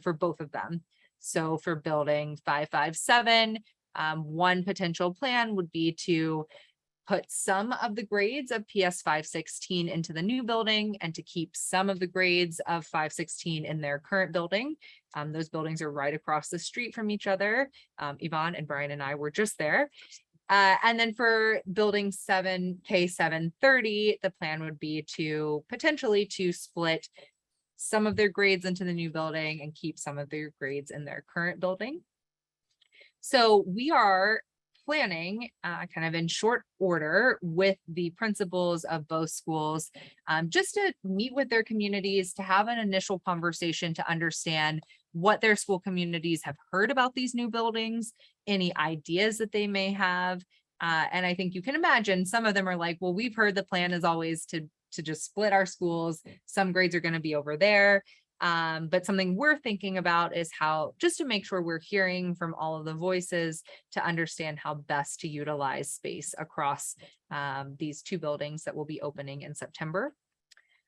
for both of them. So for building 557, one potential plan would be to put some of the grades of PS 516 into the new building and to keep some of the grades of 516 in their current building. Those buildings are right across the street from each other. Yvonne and Brian and I were just there. And then for building K730, the plan would be to potentially to split some of their grades into the new building and keep some of their grades in their current building. So we are planning kind of in short order with the principals of both schools, just to meet with their communities, to have an initial conversation to understand what their school communities have heard about these new buildings, any ideas that they may have. And I think you can imagine some of them are like, well, we've heard the plan is always to just split our schools. Some grades are going to be over there. But something we're thinking about is how, just to make sure we're hearing from all of the voices to understand how best to utilize space across these two buildings that will be opening in September.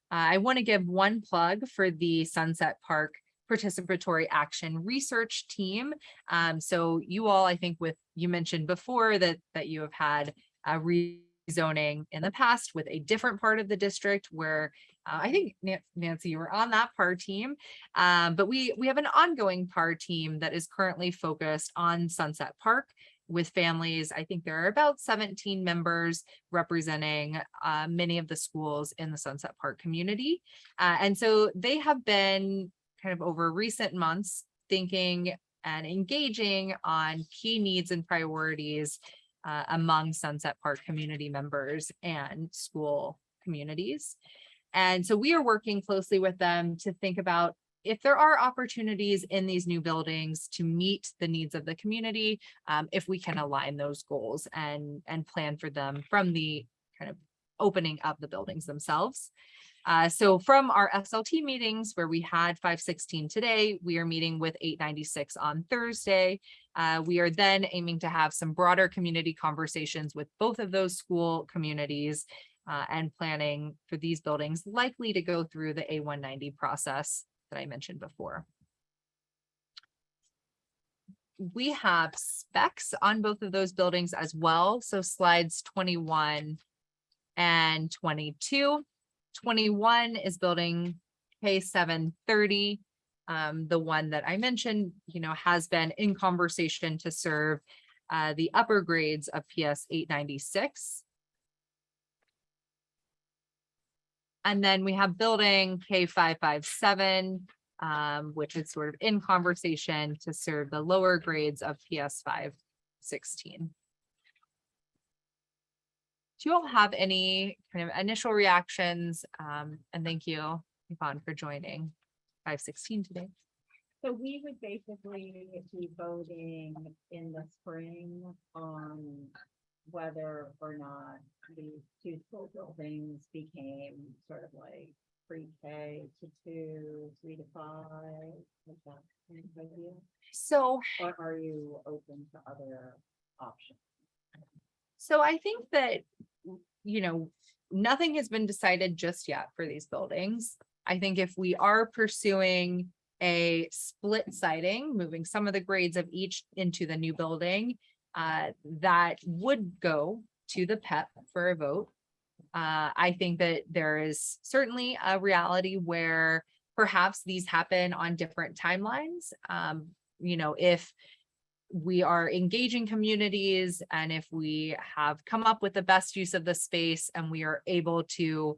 I want to give one plug for the Sunset Park Participatory Action Research Team. So you all, I think you mentioned before that you have had a rezoning in the past with a different part of the district where I think Nancy, you were on that PAR team, but we have an ongoing PAR team that is currently focused on Sunset Park with families. I think there are about 17 members representing many of the schools in the Sunset Park community. And so they have been kind of over recent months thinking and engaging on key needs and priorities among Sunset Park community members and school communities. And so we are working closely with them to think about if there are opportunities in these new buildings to meet the needs of the community, if we can align those goals and plan for them from the kind of opening of the buildings themselves. So from our SLT meetings where we had 516 today, we are meeting with 896 on Thursday. We are then aiming to have some broader community conversations with both of those school communities and planning for these buildings likely to go through the A190 process that I mentioned before. We have specs on both of those buildings as well. So slides 21 and 22. 21 is building K730. The one that I mentioned, has been in conversation to serve the upper grades of PS 896. And then we have building K557, which is sort of in conversation to serve the lower grades of PS 516. Do you all have any kind of initial reactions? And thank you, Yvonne, for joining 516 today. So we would basically be voting in the spring on whether or not these two school buildings became sort of like pre-K to 2, 3 to 5. Is that kind of idea? So, or are you open to other options? So I think that, nothing has been decided just yet for these buildings. I think if we are pursuing a split siting, moving some of the grades of each into the new building, that would go to the PEP for a vote. I think that there is certainly a reality where perhaps these happen on different timelines. If we are engaging communities and if we have come up with the best use of the space and we are able to,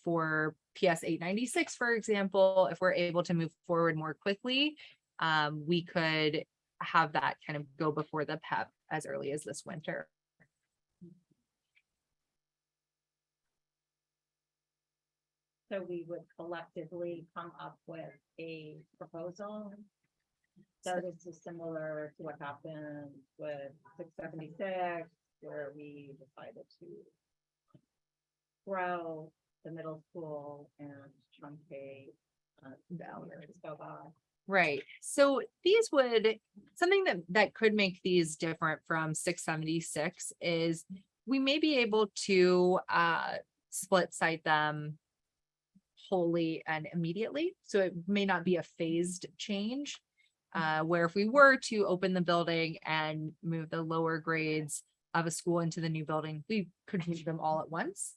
for PS 896, for example, if we're able to move forward more quickly, we could have that kind of go before the PEP as early as this winter. So we would collectively come up with a proposal. So this is similar to what happened with 676, where we decided to grow the middle school and truncate the elementary to go by. Right. So these something that could make these different from 676 is we may be able to split site them wholly and immediately. So it may not be a phased change. Where if we were to open the building and move the lower grades of a school into the new building, we could move them all at once.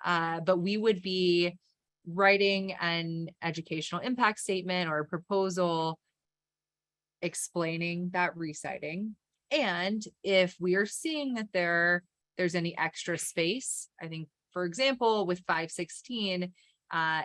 But we would be writing an educational impact statement or a proposal explaining that resiting. And if we are seeing that there's any extra space, I think, for example, with 516,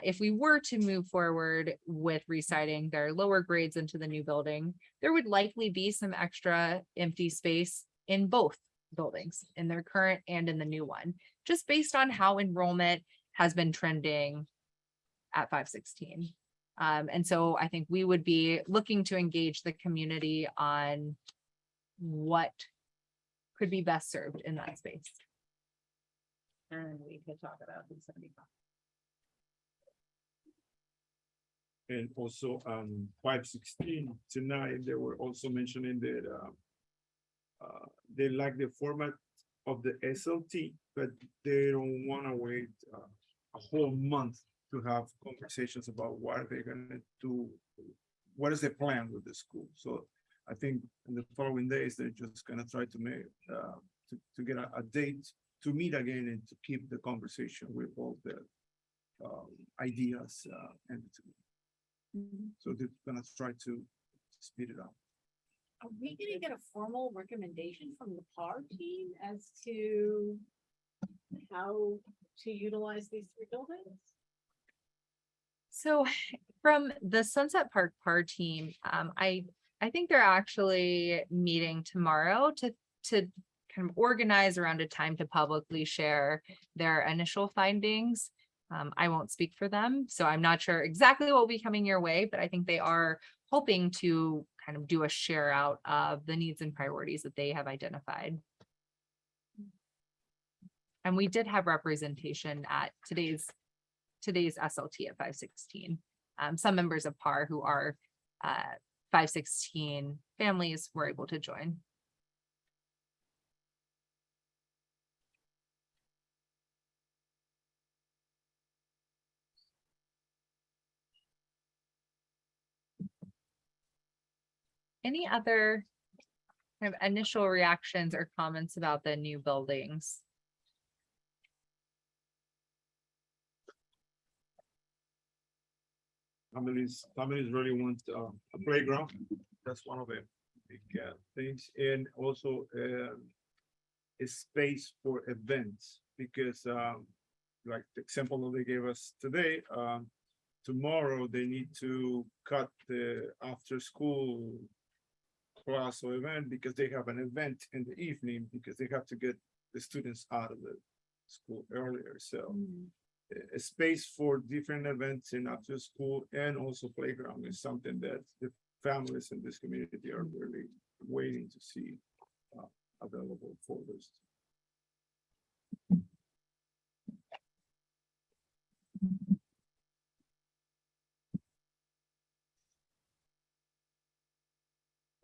if we were to move forward with resiting their lower grades into the new building, there would likely be some extra empty space in both buildings, in their current and in the new one, just based on how enrollment has been trending at 516. And so I think we would be looking to engage the community on what could be best served in that space. And we could talk about the 75. And also, 516 tonight, they were also mentioning that, they like the format of the SLT, but they don't wanna wait, a whole month to have conversations about what are they gonna do, what is the plan with the school. So I think in the following days, they're just gonna try to make, to get a date to meet again and to keep the conversation with all the ideas, and so they're gonna try to speed it up. Are we gonna get a formal recommendation from the PAR team as to how to utilize these 3 buildings? So from the Sunset Park PAR team, I think they're actually meeting tomorrow to kind of organize around a time to publicly share their initial findings. I won't speak for them, so I'm not sure exactly what will be coming your way, but I think they are hoping to kind of do a share out of the needs and priorities that they have identified. And we did have representation at today's SLT at 516. Some members of PAR who are 516 families were able to join. Any other kind of initial reactions or comments about the new buildings? Families really want a playground. That's one of the big things, and also a space for events, because like the example that they gave us today, tomorrow they need to cut the after school class or event because they have an event in the evening, because they have to get the students out of the school earlier. So a space for different events in after school and also playground is something that the families in this community are really waiting to see available for this.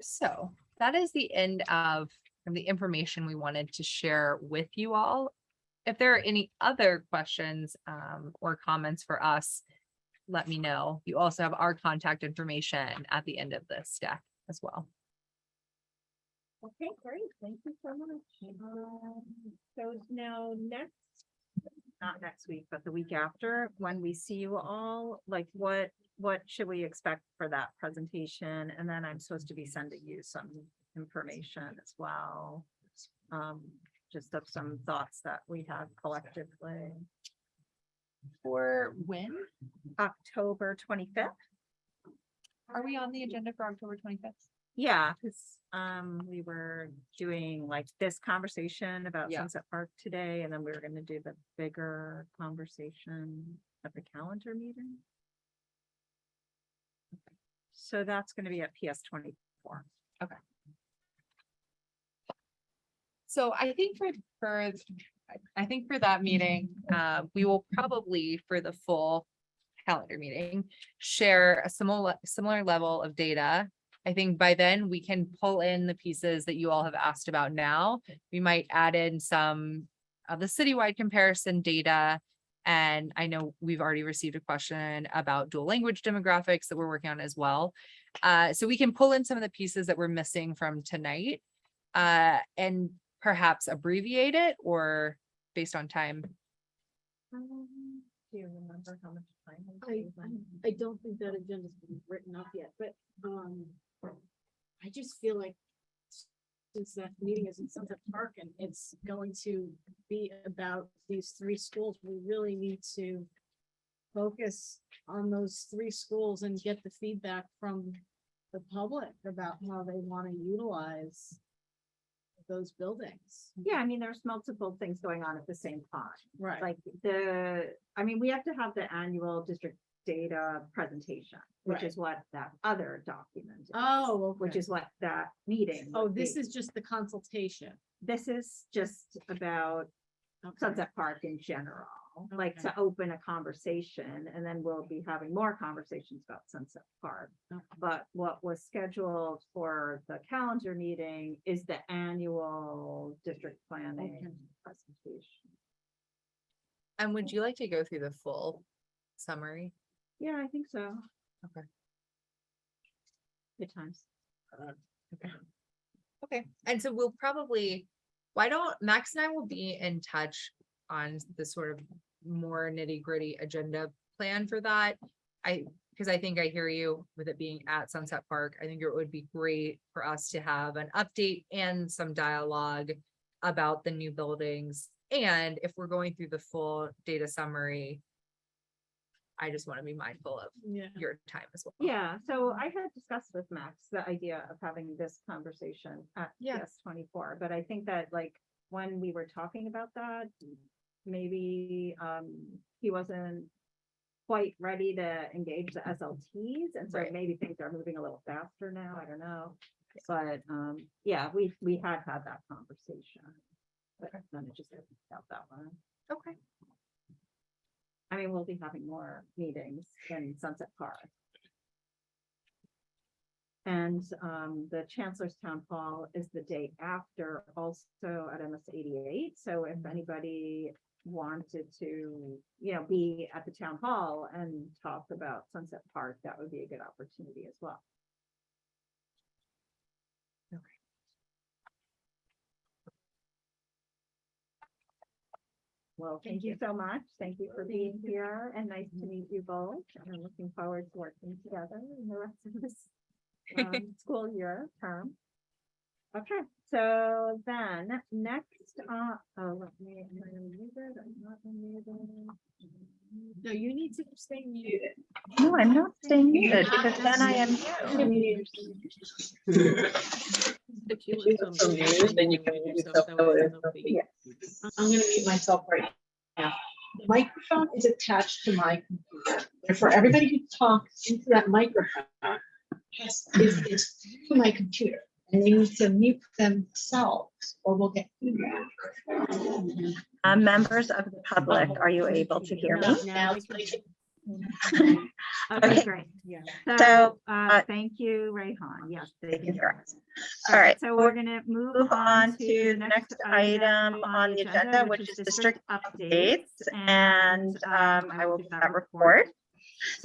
So that is the end of the information we wanted to share with you all. If there are any other questions or comments for us, let me know. You also have our contact information at the end of this deck as well. Okay, great. Thank you so much. So now not next week, but the week after, when we see you all, like what should we expect for that presentation? And then I'm supposed to be sending you some information as well. Just of some thoughts that we have collectively. For when? October 25th. Are we on the agenda for October 25th? Yeah, because we were doing like this conversation about Yeah. Sunset Park today, and then we were gonna do the bigger conversation at the calendar meeting. So that's gonna be at PS 24. So I think for that meeting, we will probably, for the full calendar meeting, share a similar level of data. I think by then we can pull in the pieces that you all have asked about now. We might add in some of the citywide comparison data. And I know we've already received a question about dual language demographics that we're working on as well. So we can pull in some of the pieces that we're missing from tonight. And perhaps abbreviate it or based on time? Do you remember how much time? I don't think that agenda's been written up yet, but, I just feel like since that meeting is in Sunset Park and it's going to be about these 3 schools, we really need to focus on those 3 schools and get the feedback from the public about how they want to utilize those buildings. Yeah, I mean, there's multiple things going on at the same time. Right. Like we have to have the annual district data presentation, which Right. is what that other document is. Oh, Which is what that meeting. Oh, would this be. is just the consultation. This is just about Okay. Sunset Park in general, like Okay. to open a conversation, and then we'll be having more conversations about Sunset Park. Okay. But what was scheduled for the calendar meeting is the annual district planning Okay. presentation. And would you like to go through the full summary? Yeah, I think so. Okay. Good times. Okay, and so we'll probably, why don't Max and I will be in touch on the sort of more nitty gritty agenda plan for that. Because I think I hear you with it being at Sunset Park. I think it would be great for us to have an update and some dialogue about the new buildings. And if we're going through the full data summary, I just want to be mindful of Yeah. your time as well. Yeah, so I had discussed with Max the idea of having this conversation at Yeah. PS24, but I think that like when we were talking about that, maybe he wasn't quite ready to engage the SLTs, and so Right. maybe things are moving a little faster now, I don't know. But yeah, we had that conversation. But then it just didn't out that one. Okay. I mean, we'll be having more meetings in Sunset Park. And the Chancellor's Town Hall is the day after, also at MS 88. So if anybody wanted to, be at the town hall and talk about Sunset Park, that would be a good opportunity as well. Well, thank you so much. Thank you for being here, and nice to meet you both. And I'm looking forward to working together in the rest of this school year term. Okay, so then next, am I unmuted? I'm not unmuted. No, you need to stay muted. No, I'm not staying muted because then I am you. If you want to unmute, then you can mute yourself. That way there's no feed. I'm gonna mute myself right now. The microphone is attached to my computer. Therefore, everybody who talks into that microphone is through my computer. And they need to mute themselves or we'll get feedback. Members of the public, are you able to hear me? Now, Okay, great. Yeah. So, Thank you, Rayhan. Yes. thank you, Rex. All right, So we're gonna move on to the next item on the agenda, which is district updates, and I will give that report.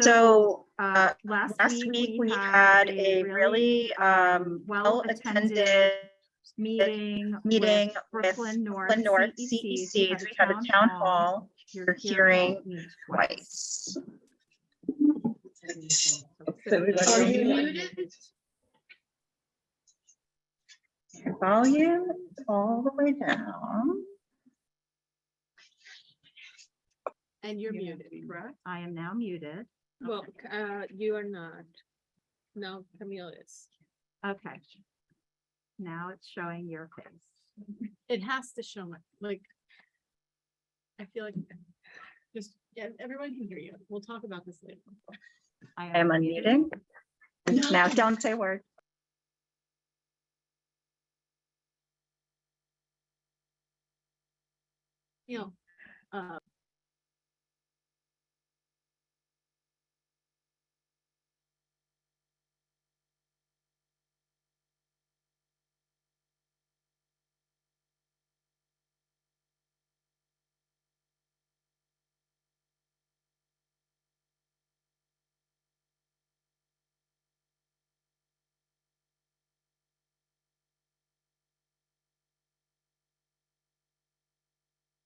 So last week we had a really well-attended meeting with Brooklyn North CECs. We had a town hall. You're hearing me twice. Are you muted? Volume is all the way down. And you're muted, correct? I am now muted. Well, you are not. No, Camille is. Okay. Now it's showing your face. It has to show it, like. I feel like, just, yeah, everyone can hear you. We'll talk about this later. I am unmuting. Now don't say a word. You know,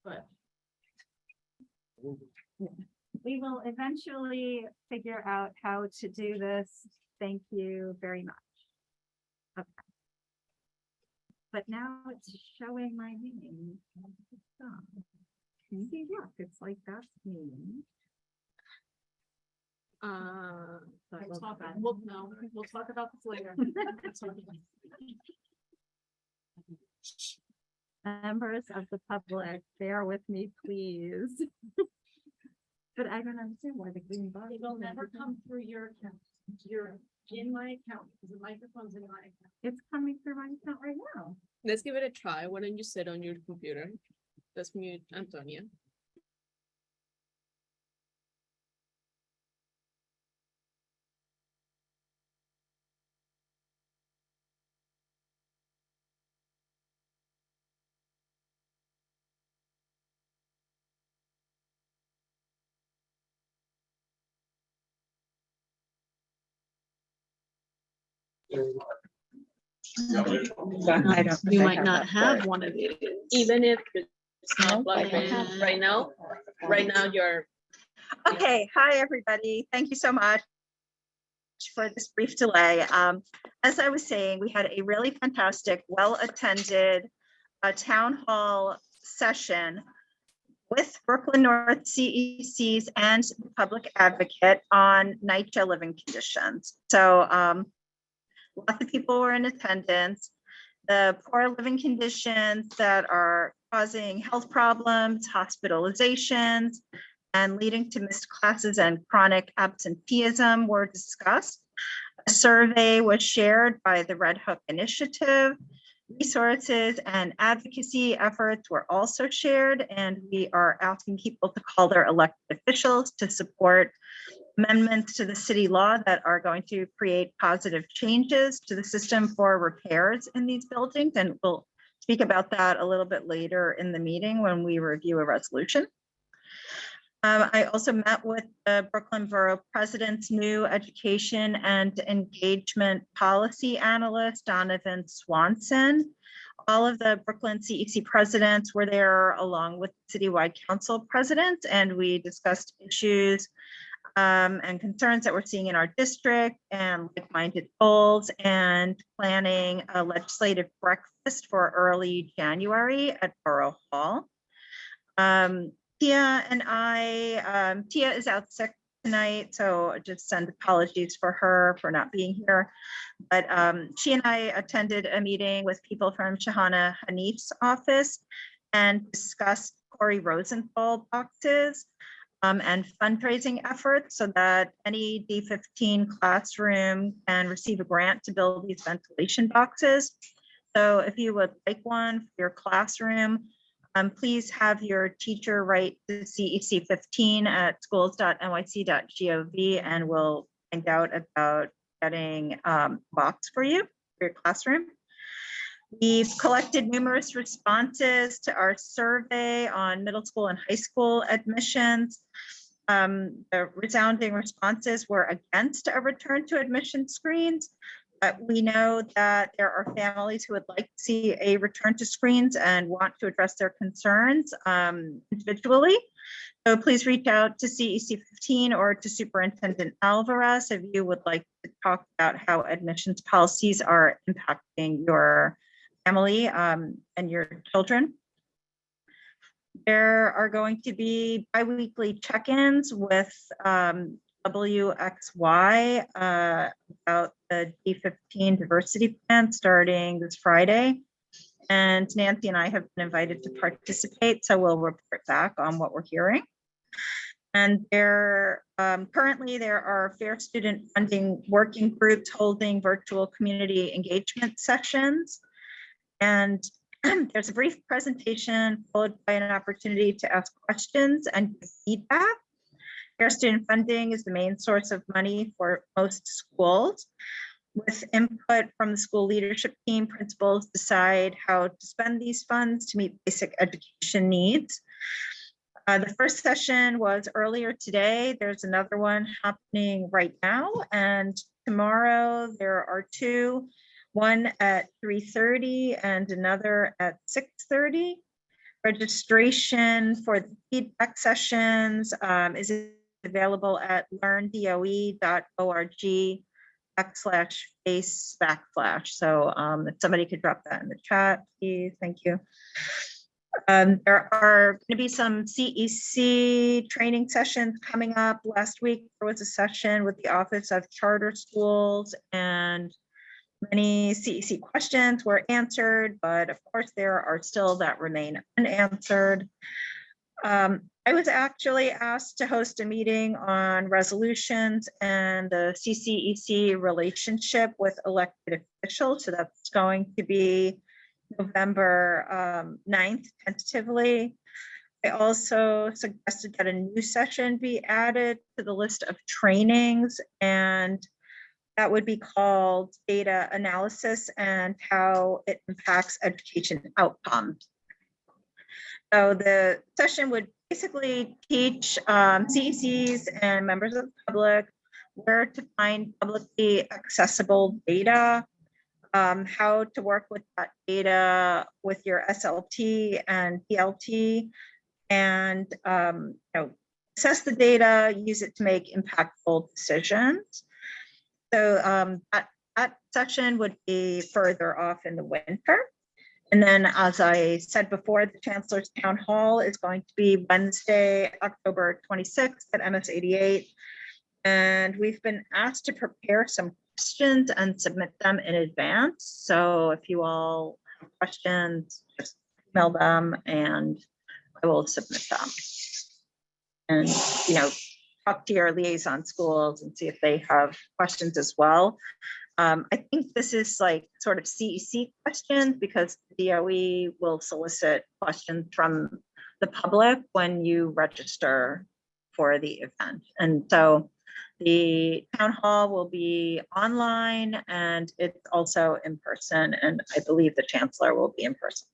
but We will eventually figure out how to do this. Thank you very much. Okay. But now it's showing my name. See, look, it's like that's me. we'll talk about this later. Members of the public, bear with me, please. But I don't understand why the green bar. It'll never come through your account. You're in my account, because the microphone's in my account. It's coming through my account right now. Let's give it a try. Why don't you sit on your computer? Let's mute Antonia. I don't. You might not have one of these. Even if it's not Nope, I plugged don't in have right now. Right now, you're Okay, hi, everybody. Thank you so much for this brief delay. As I was saying, we had a really fantastic, well-attended town hall session with Brooklyn North CECs and the Public Advocate on NYCHA living conditions. So lots of people were in attendance. The poor living conditions that are causing health problems, hospitalizations, and leading to missed classes and chronic absenteeism were discussed. A survey was shared by the Red Hook Initiative. Resources and advocacy efforts were also shared, and we are asking people to call their elected officials to support amendments to the city law that are going to create positive changes to the system for repairs in these buildings. And we'll speak about that a little bit later in the meeting when we review a resolution. I also met with the Brooklyn Borough President's new education and engagement policy analyst, Donovan Swanson. All of the Brooklyn CEC presidents were there along with citywide council presidents, and we discussed issues and concerns that we're seeing in our district and like-minded goals, and planning a legislative breakfast for early January at Borough Hall. Tia and I, Tia is out sick tonight, so just send apologies for her for not being here. But she and I attended a meeting with people from Shahana Hanif's office and discussed Corey Rosenthal boxes and fundraising efforts so that any D15 classroom can receive a grant to build these ventilation boxes. So if you would like one for your classroom, please have your teacher write to CEC 15 at schools.nyc.gov, and we'll find out about getting a box for you for your classroom. We've collected numerous responses to our survey on middle school and high school admissions. The resounding responses were against a return to admission screens. We know that there are families who would like to see a return to screens and want to address their concerns individually. So please reach out to CEC 15 or to Superintendent Alvarez if you would like to talk about how admissions policies are impacting your family and your children. There are going to be bi-weekly check-ins with WXY about the D15 diversity plan starting this Friday. And Nancy and I have been invited to participate, so we'll report back on what we're hearing. And there currently there are fair student funding working groups holding virtual community engagement sessions. And there's a brief presentation followed by an opportunity to ask questions and give feedback. Fair student funding is the main source of money for most schools. With input from the school leadership team, principals decide how to spend these funds to meet basic education needs. The first session was earlier today. There's another one happening right now. And tomorrow there are two, one at 3:30 and another at 6:30. Registration for the feedback sessions is available at learndoe.org/face/. So if somebody could drop that in the chat, please, thank you. There are going to be some CEC training sessions coming up. Last week, there was a session with the Office of Charter Schools, and many CEC questions were answered, but of course, there are still that remain unanswered. I was actually asked to host a meeting on resolutions and the CCEC relationship with elected officials. So that's going to be November 9th, tentatively. I also suggested that a new session be added to the list of trainings, and that would be called Data Analysis and How It Impacts Education Outcomes. So the session would basically teach CECs and members of the public where to find publicly accessible data, how to work with that data with your SLT and PLT, and assess the data, use it to make impactful decisions. So that session would be further off in the winter. And then, as I said before, the Chancellor's Town Hall is going to be Wednesday, October 26th at MS 88. And we've been asked to prepare some questions and submit them in advance. So if you all have questions, just email them and I will submit them. And, talk to your liaison schools and see if they have questions as well. I think this is like sort of CEC questions because the DOE will solicit questions from the public when you register for the event. And so the town hall will be online and it's also in person. And I believe the Chancellor will be in person.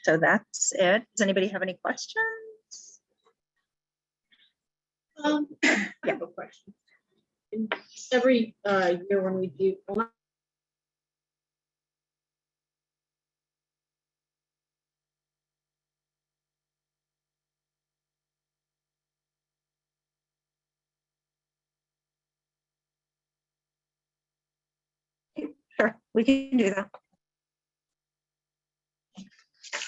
So that's it. Does anybody have any questions? I have a question. Every year when we do, Sure, we can do that.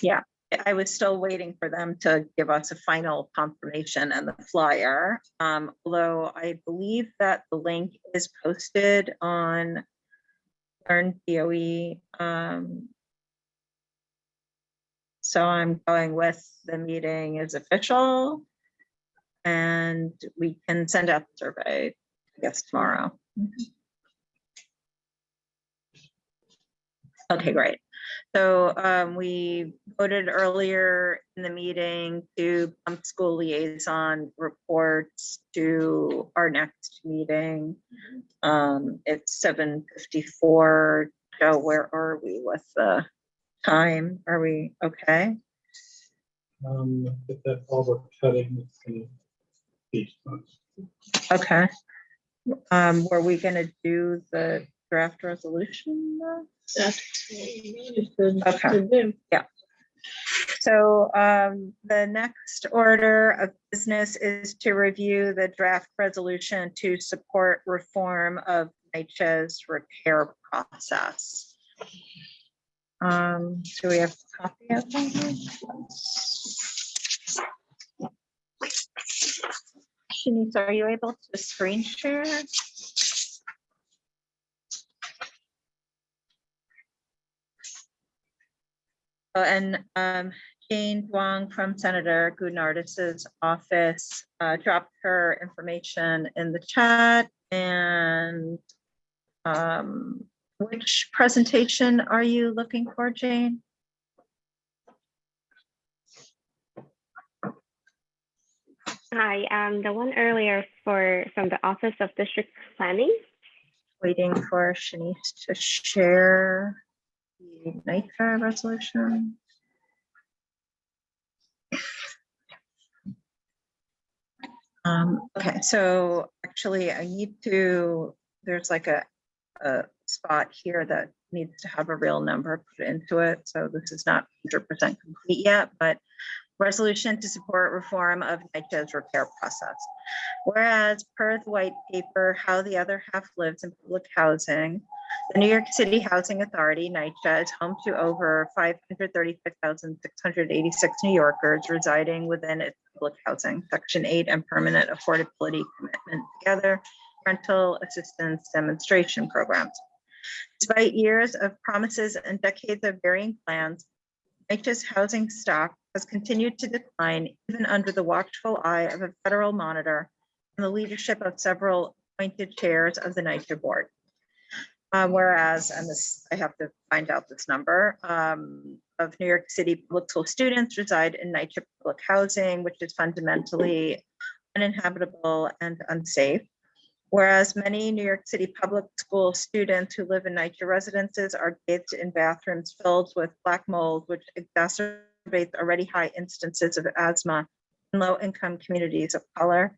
Yeah, I was still waiting for them to give us a final confirmation and the flyer. Although I believe that the link is posted on Learn DOE. So I'm going with the meeting is official and we can send out the survey, I guess, tomorrow. Okay, great. So we voted earlier in the meeting to bump school liaison reports to our next meeting. It's 7:54. Joe, where are we with the time? Are we okay? If that's all we're cutting, it's gonna be fun. Okay. Were we gonna do the draft resolution? Okay. Yeah. So the next order of business is to review the draft resolution to support reform of NYCHA's repair process. Do we have a copy of that? Shanice, are you able to screen share? Oh, and Jane Duong from Senator Goodnardis's office dropped her information in the chat. And which presentation are you looking for, Jane? Hi, the one earlier from the Office of District Planning. Waiting for Shanice to share the NYCHA resolution. Okay, so actually I need to, there's like a spot here that needs to have a real number put into it. So this is not 100% complete yet, but resolution to support reform of NYCHA's repair process. Whereas per the white paper, How the Other Half Lives in Public Housing, the New York City Housing Authority, NYCHA, is home to over 536,686 New Yorkers residing within its public housing, Section 8 and permanent affordability commitment together, rental assistance demonstration programs. Despite years of promises and decades of varying plans, NYCHA's housing stock has continued to decline even under the watchful eye of a federal monitor and the leadership of several appointed chairs of the NYCHA board. Whereas, and this, I have to find out this number, of New York City public school students reside in NYCHA public housing, which is fundamentally uninhabitable and unsafe. Whereas many New York City public school students who live in NYCHA residences are bathed in bathrooms filled with black mold, which exacerbates already high instances of asthma in low-income communities of color.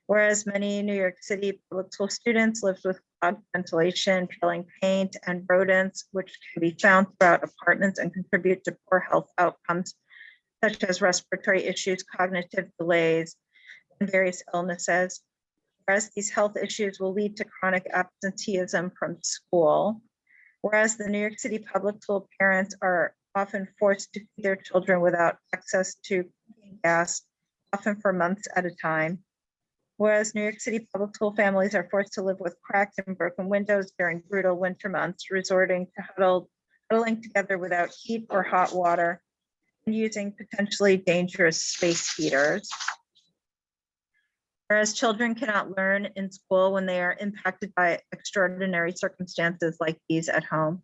Whereas many New York City public school students live with clogged ventilation, peeling paint, and rodents, which can be found throughout apartments and contribute to poor health outcomes, such as respiratory issues, cognitive delays, and various illnesses. Whereas these health issues will lead to chronic absenteeism from school. Whereas the New York City public school parents are often forced to feed their children without access to gas, often for months at a time. Whereas New York City public school families are forced to live with cracked and broken windows during brutal winter months, resorting to huddling together without heat or hot water, and using potentially dangerous space heaters. Whereas children cannot learn in school when they are impacted by extraordinary circumstances like these at home.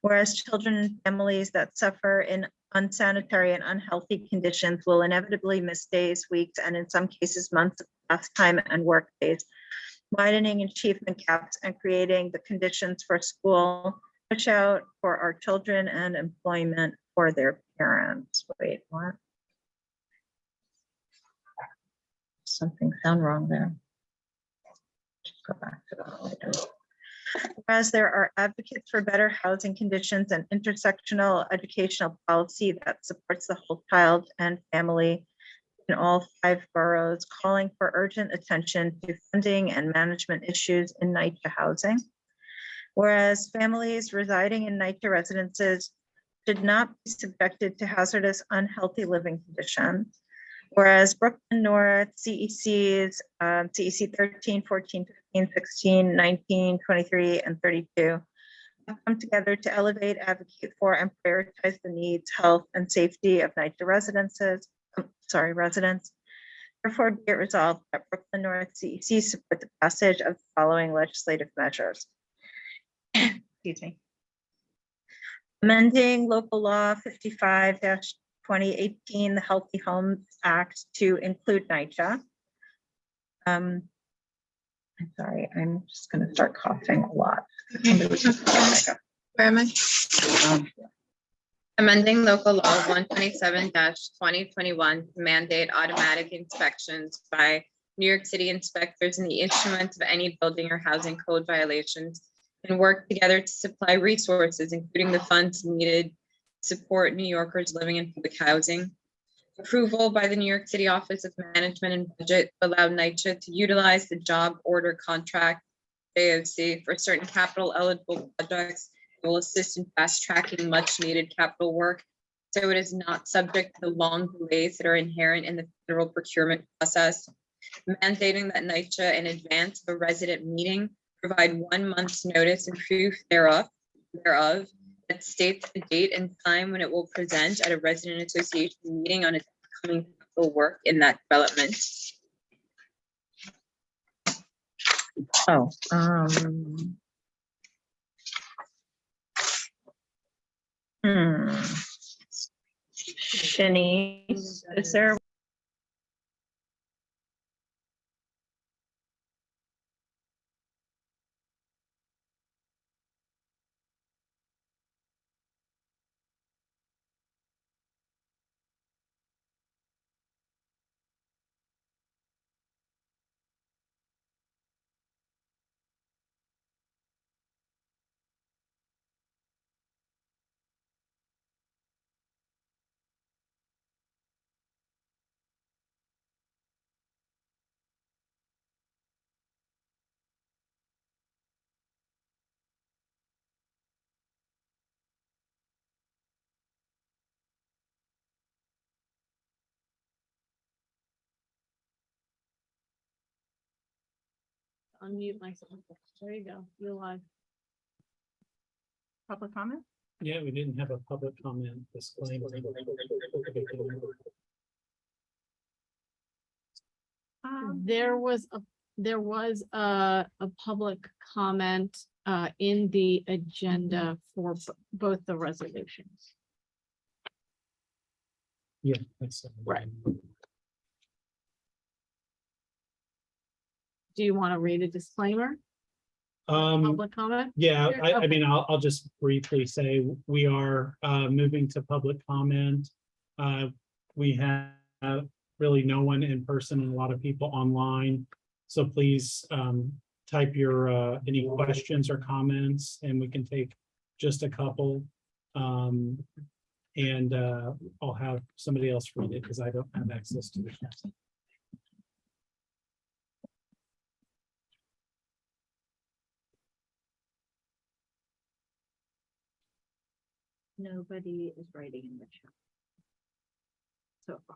Whereas children and families that suffer in unsanitary and unhealthy conditions will inevitably miss days, weeks, and in some cases months of class time and work days, widening achievement gaps and creating the conditions for school push out for our children and employment for their parents. Wait, what? Something sound wrong there. Just go back to that later. Whereas there are advocates for better housing conditions and intersectional educational policy that supports the whole child and family in all 5 boroughs, calling for urgent attention to funding and management issues in NYCHA housing. Whereas families residing in NYCHA residences should not be subjected to hazardous, unhealthy living conditions. Whereas Brooklyn North, CECs, CEC 13, 14, 15, 16, 19, 23, and 32 have come together to elevate, advocate for, and prioritize the needs, health, and safety of NYCHA residents. Therefore, be it resolved that Brooklyn North CEC support the passage of the following legislative measures. Excuse me. Amending local law 55-2018, the Healthy Homes Act, to include NYCHA. I'm sorry, I'm just going to start coughing a lot. Where am I? Amending local law 127-2021 to mandate automatic inspections by New York City inspectors in the issuance of any building or housing code violations, and work together to supply resources, including the funds needed to support New Yorkers living in public housing. Approval by the New York City Office of Management and Budget to allow NYCHA to utilize the job order contract JOC for certain capital eligible projects that will assist in fast tracking much needed capital work, so it is not subject to the long delays that are inherent in the federal procurement process. Mandating that NYCHA, in advance of a resident meeting, provide 1 month's notice and proof thereof that states the date and time when it will present at a resident association meeting on its upcoming capital work in that development. Oh, Shanice, is there unmute myself. There you go. You're live. Public comment? Yeah, we didn't have a public comment disclaimer. There was a public comment in the agenda for both the resolutions. Yeah, that's Right. Do you want to read a disclaimer? Public comment? Yeah, Sure, I okay. mean, I'll just briefly say we are moving to public comment. We have really no one in person and a lot of people online. So please type your any questions or comments and we can take just a couple. And I'll have somebody else read it because I don't have access to the text. Nobody is writing in the chat. So far.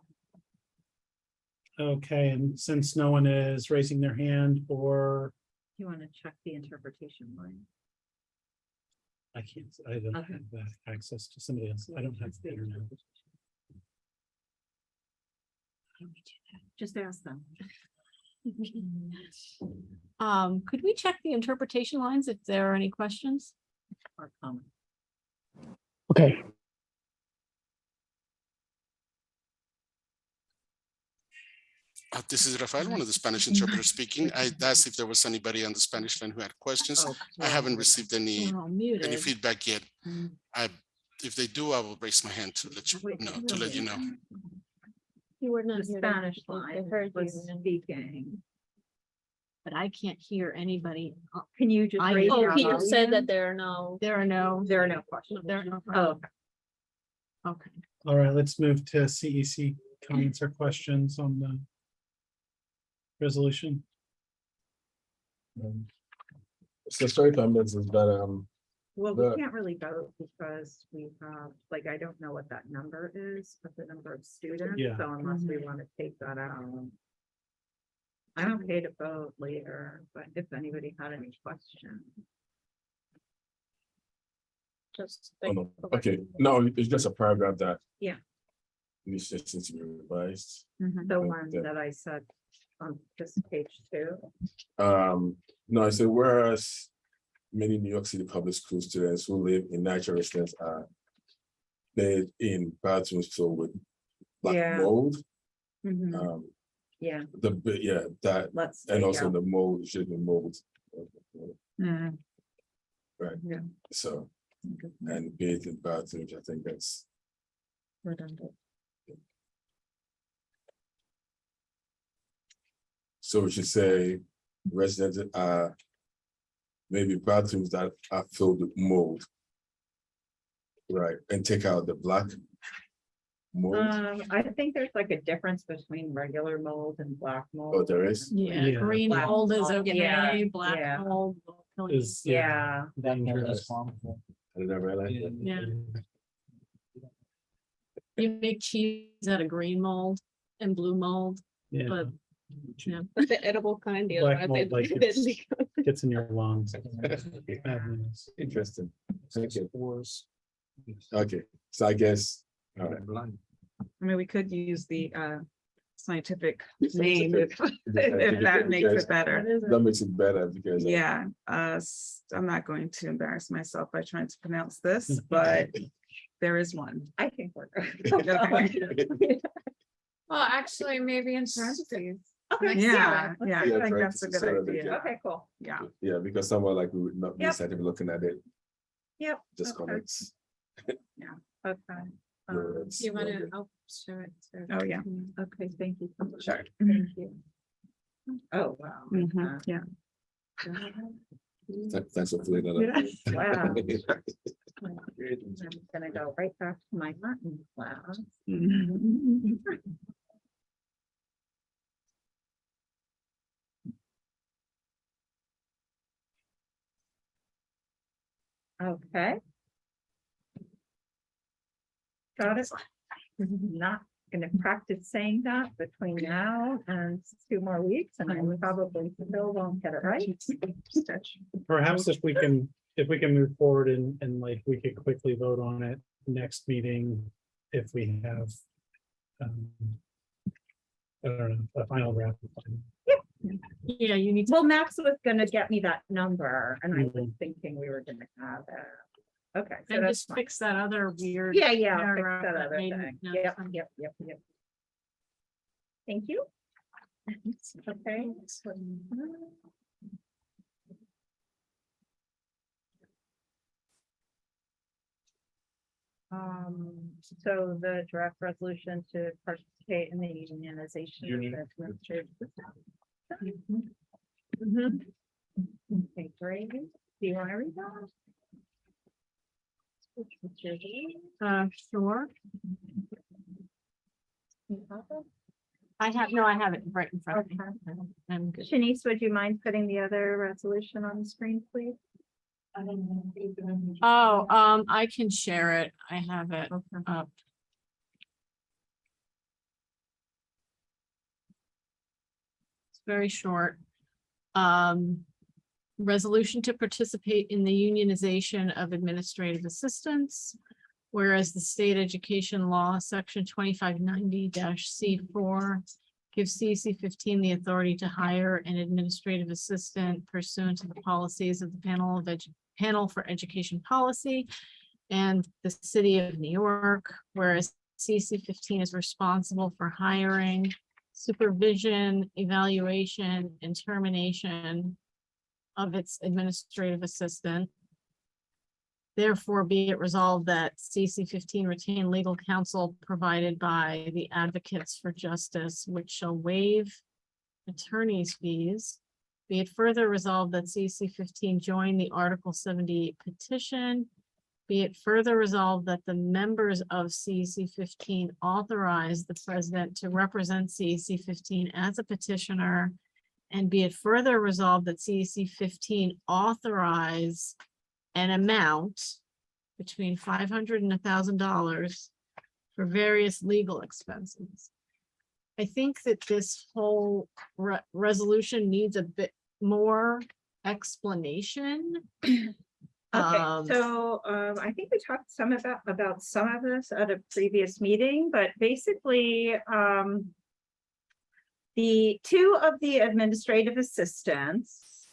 Okay, and since no one is raising their hand or You want to check the interpretation line? I can't, I don't Okay. have that access to somebody else. I don't have the internet. Just ask them. Could we check the interpretation lines if there are any questions? Or comment. Okay. This is Rafael, one of the Spanish interpreters speaking. I asked if there was anybody on the Spanish line who had questions. I haven't received any We're all muted. feedback yet. Mm. If they do, I will raise my hand to let you know, You were not The here to- Spanish they line heard you was and- speaking. But I can't hear anybody. Can you just I- raise Oh, your Oh, Peter said volume? that there are no. There are no. There are no questions. There are no. Oh, Okay. All right, let's move to CEC comments or questions on the resolution. So story comments is that, well, The- we can't really vote because we have, like, I don't know what that number is, but the number of students. Yeah. So unless we want to take that out. I'm okay to vote later, but if anybody had any questions. Just. oh no, okay, no, it's just a paragraph that. Yeah. Needs to be revised. The one that I said on this page 2. No, I said whereas many New York City public school students who live in natural residence are made in bathrooms filled with black Yeah. mold. Yeah, That, let's. and take also out- the mold, should be mold. Mm, Right. Yeah. So, and bathed in bathrooms, I think that's, redundant. so we should say residents are maybe bathrooms that are filled with mold. Right, and take out the black mold. I think there's like a difference between regular mold and black mold. Oh, there is? Yeah, Yeah. green Black mold is mold, okay, yeah, black yeah. mold. will kill you. Is Yeah, dangerous. I didn't realize that. Yeah. You make cheese out of green mold and blue mold, Yeah, but yeah. But the edible kind, the Black other. mold, like one, it's- they- gets in your lungs. Bad news. Interesting. Thank you. Okay, so I guess, all right. I mean, we could use the scientific name if If that makes it better. That makes it better because. Yeah, I'm not going to embarrass myself by trying to pronounce this, but there is one. I think we're Okay. good. Well, actually, maybe in parentheses. Okay, Yeah, let's yeah, do I it. think that's a good so that they idea. Okay, cool. Yeah. Yeah, because someone like we would not be Yep. scientific looking at it, Yep. just okay, comments. Okay. words, You want to, whatever. I'll show it. to- Oh, yeah. Okay, thank you. so much. Sure. Thank you. Oh, wow. Mhm, yeah. Thanks for filling that up. Yes, wow. I'm gonna go right back to my Latin class. Mhm. Okay. Got it. Not gonna practice saying that between now and 2 more weeks, and I probably still won't get it right. Perhaps if we can move forward and like, we could quickly vote on it next meeting, if we have, I don't know, a final draft. Yeah, you need to. Well, Max was gonna get me that number, and I was thinking we were gonna have it. Okay. so And that's just fine. fix that other weird. Yeah, yeah, I'll fix paragraph that that other made thing. no Yep, sense. yep. Thank you. Okay. So the draft resolution to participate in the unionization. of the administrative assistant. Mhm. Okay, great. Do you want to read that? What's your name? Sure. You have it? I have it right in front of me. I'm good. Shanice, would you mind putting the other resolution on the screen, please? Oh, I can share it. I have it up. It's very short. Resolution to participate in the unionization of administrative assistants. Whereas the state education law, section 2590-C4 gives CEC 15 the authority to hire an administrative assistant pursuant to the policies of the Panel for Education Policy and the City of New York, whereas CEC 15 is responsible for hiring, supervision, evaluation, and termination of its administrative assistant. Therefore, be it resolved that CC 15 retain legal counsel provided by the Advocates for Justice, which shall waive attorney's fees. Be it further resolved that CC 15 join the Article 78 petition. Be it further resolved that the members of CC 15 authorize the president to represent CC 15 as a petitioner. And be it further resolved that CEC 15 authorize an amount between $500 and $1,000 for various legal expenses. I think that this whole resolution needs a bit more explanation. Okay, so I think we talked some about some of this at a previous meeting, but basically, the two of the administrative assistants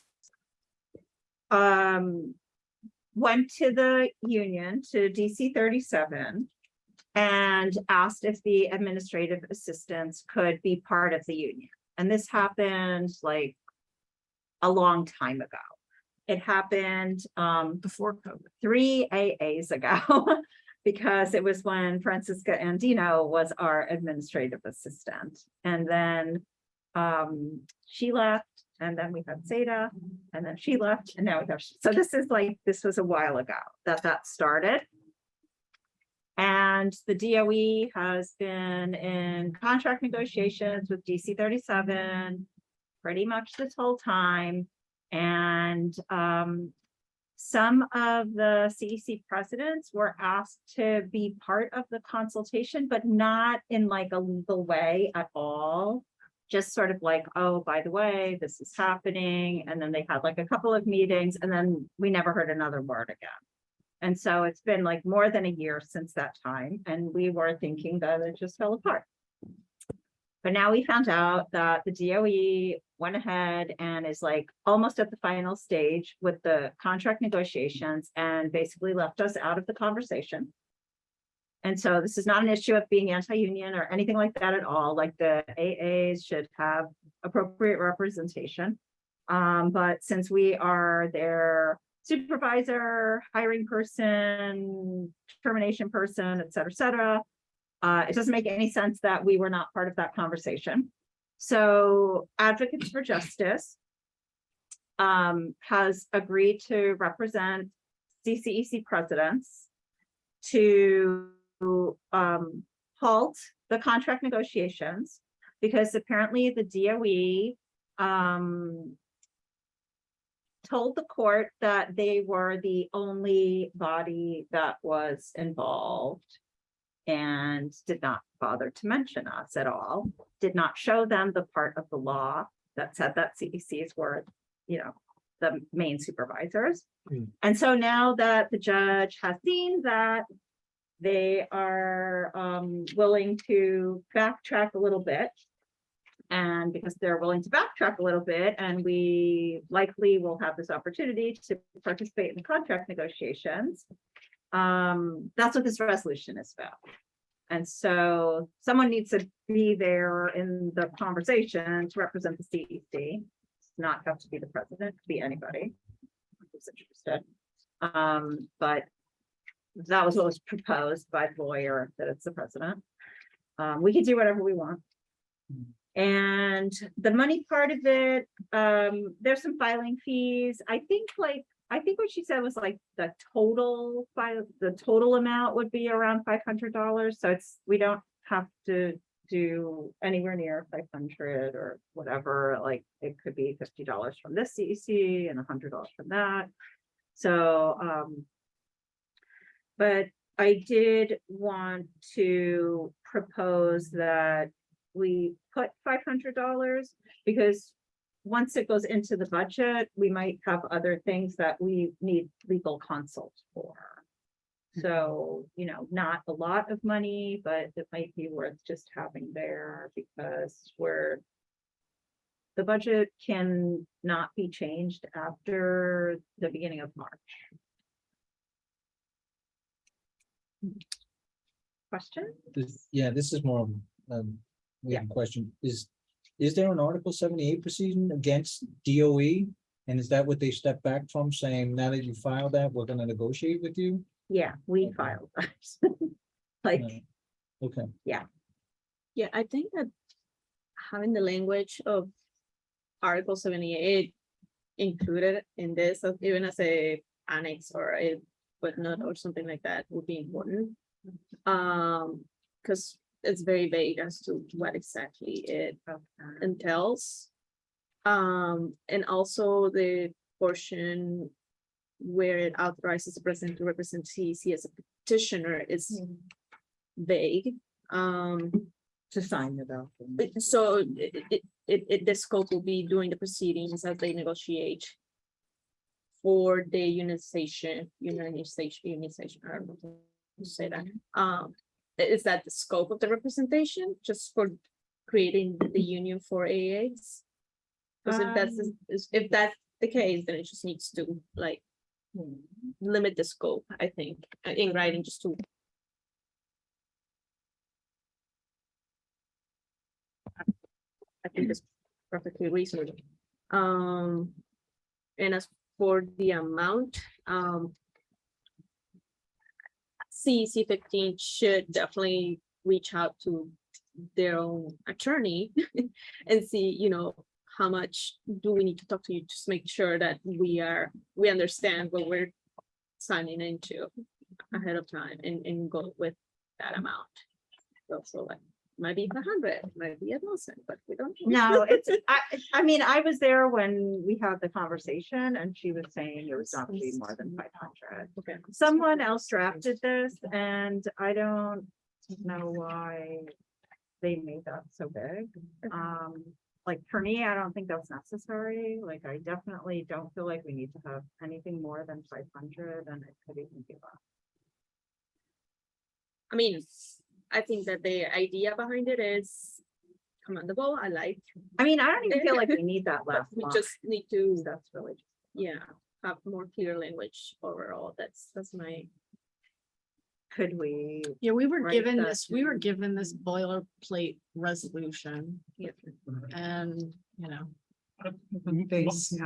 went to the union, to DC 37, and asked if the administrative assistants could be part of the union. And this happened like a long time ago. It happened before COVID, 3 AAs ago, because it was when Francisca Andino was our administrative assistant. And then she left, and then we had Zeta, and then she left, and now we have, so this was a while ago that started. And the DOE has been in contract negotiations with DC 37 pretty much this whole time. And some of the CEC presidents were asked to be part of the consultation, but not in like a legal way at all. Just sort of like, oh, by the way, this is happening. And then they had like a couple of meetings, and then we never heard another word again. And so it's been like more than a year since that time. And we were thinking that it just fell apart. But now we found out that the DOE went ahead and is like almost at the final stage with the contract negotiations and basically left us out of the conversation. And so this is not an issue of being anti-union or anything like that at all. Like the AAs should have appropriate representation. But since we are their supervisor, hiring person, termination person, et cetera, it doesn't make any sense that we were not part of that conversation. So Advocates for Justice has agreed to represent CCEC presidents to halt the contract negotiations, because apparently the DOE told the court that they were the only body that was involved and did not bother to mention us at all, did not show them the part of the law that said that CECs were, the main supervisors. And so now that the judge has seen that, they are willing to backtrack a little bit. And because they're willing to backtrack a little bit, and we likely will have this opportunity to participate in the contract negotiations, that's what this resolution is about. And so someone needs to be there in the conversation to represent the CEC. It's not have to be the president, it could be anybody who's interested. But that was what was proposed by the lawyer, that it's the president. We can do whatever we want. And the money part of it, there's some filing fees. I think what she said was like the total amount would be around $500. So we don't have to do anywhere near 500 or whatever. Like it could be $50 from this CEC and $100 from that. So, but I did want to propose that we put $500 because once it goes into the budget, we might have other things that we need legal consult for. So, not a lot of money, but it might be worth just having there because the budget can not be changed after the beginning of March. Question? This is more of a question. Is there an Article 78 proceeding against DOE? And is that what they stepped back from, saying, now that you filed that, we're gonna negotiate with you? Yeah, we filed that. Like, Okay. Yeah, I think that having the language of Article 78 included in this, even as a annex or a footnote or something like that, would be important. Because it's very vague as to what exactly it entails. And also the portion where it authorizes the president to represent CEC as a petitioner is vague. To sign the document. So the scope will be during the proceedings as they negotiate for the unionization, I don't know how to say that. Is that the scope of the representation, just for creating the union for AAs? Because if that's the case, then it just needs to limit the scope, I think, in writing, just to. I think it's perfectly reasonable. And as for the amount, CEC 15 should definitely reach out to their own attorney and see, how much do we need to talk to you, just make sure that we understand what we're signing into ahead of time and go with that amount. So might be 100, might be 1,000, but we don't know. No, I mean, I was there when we had the conversation and she was saying it was not to be more than 500. Okay. Someone else drafted this and I don't know why they made that so big. Like for me, I don't think that's necessary. Like I definitely don't feel like we need to have anything more than 500 and it could even be less. I mean, I think that the idea behind it is commendable. I mean, I don't even feel like we need that but last we line. just need to, That's really, have more clear language overall. That's my. could we? Yeah, we were Right, given that's- this boilerplate resolution. And,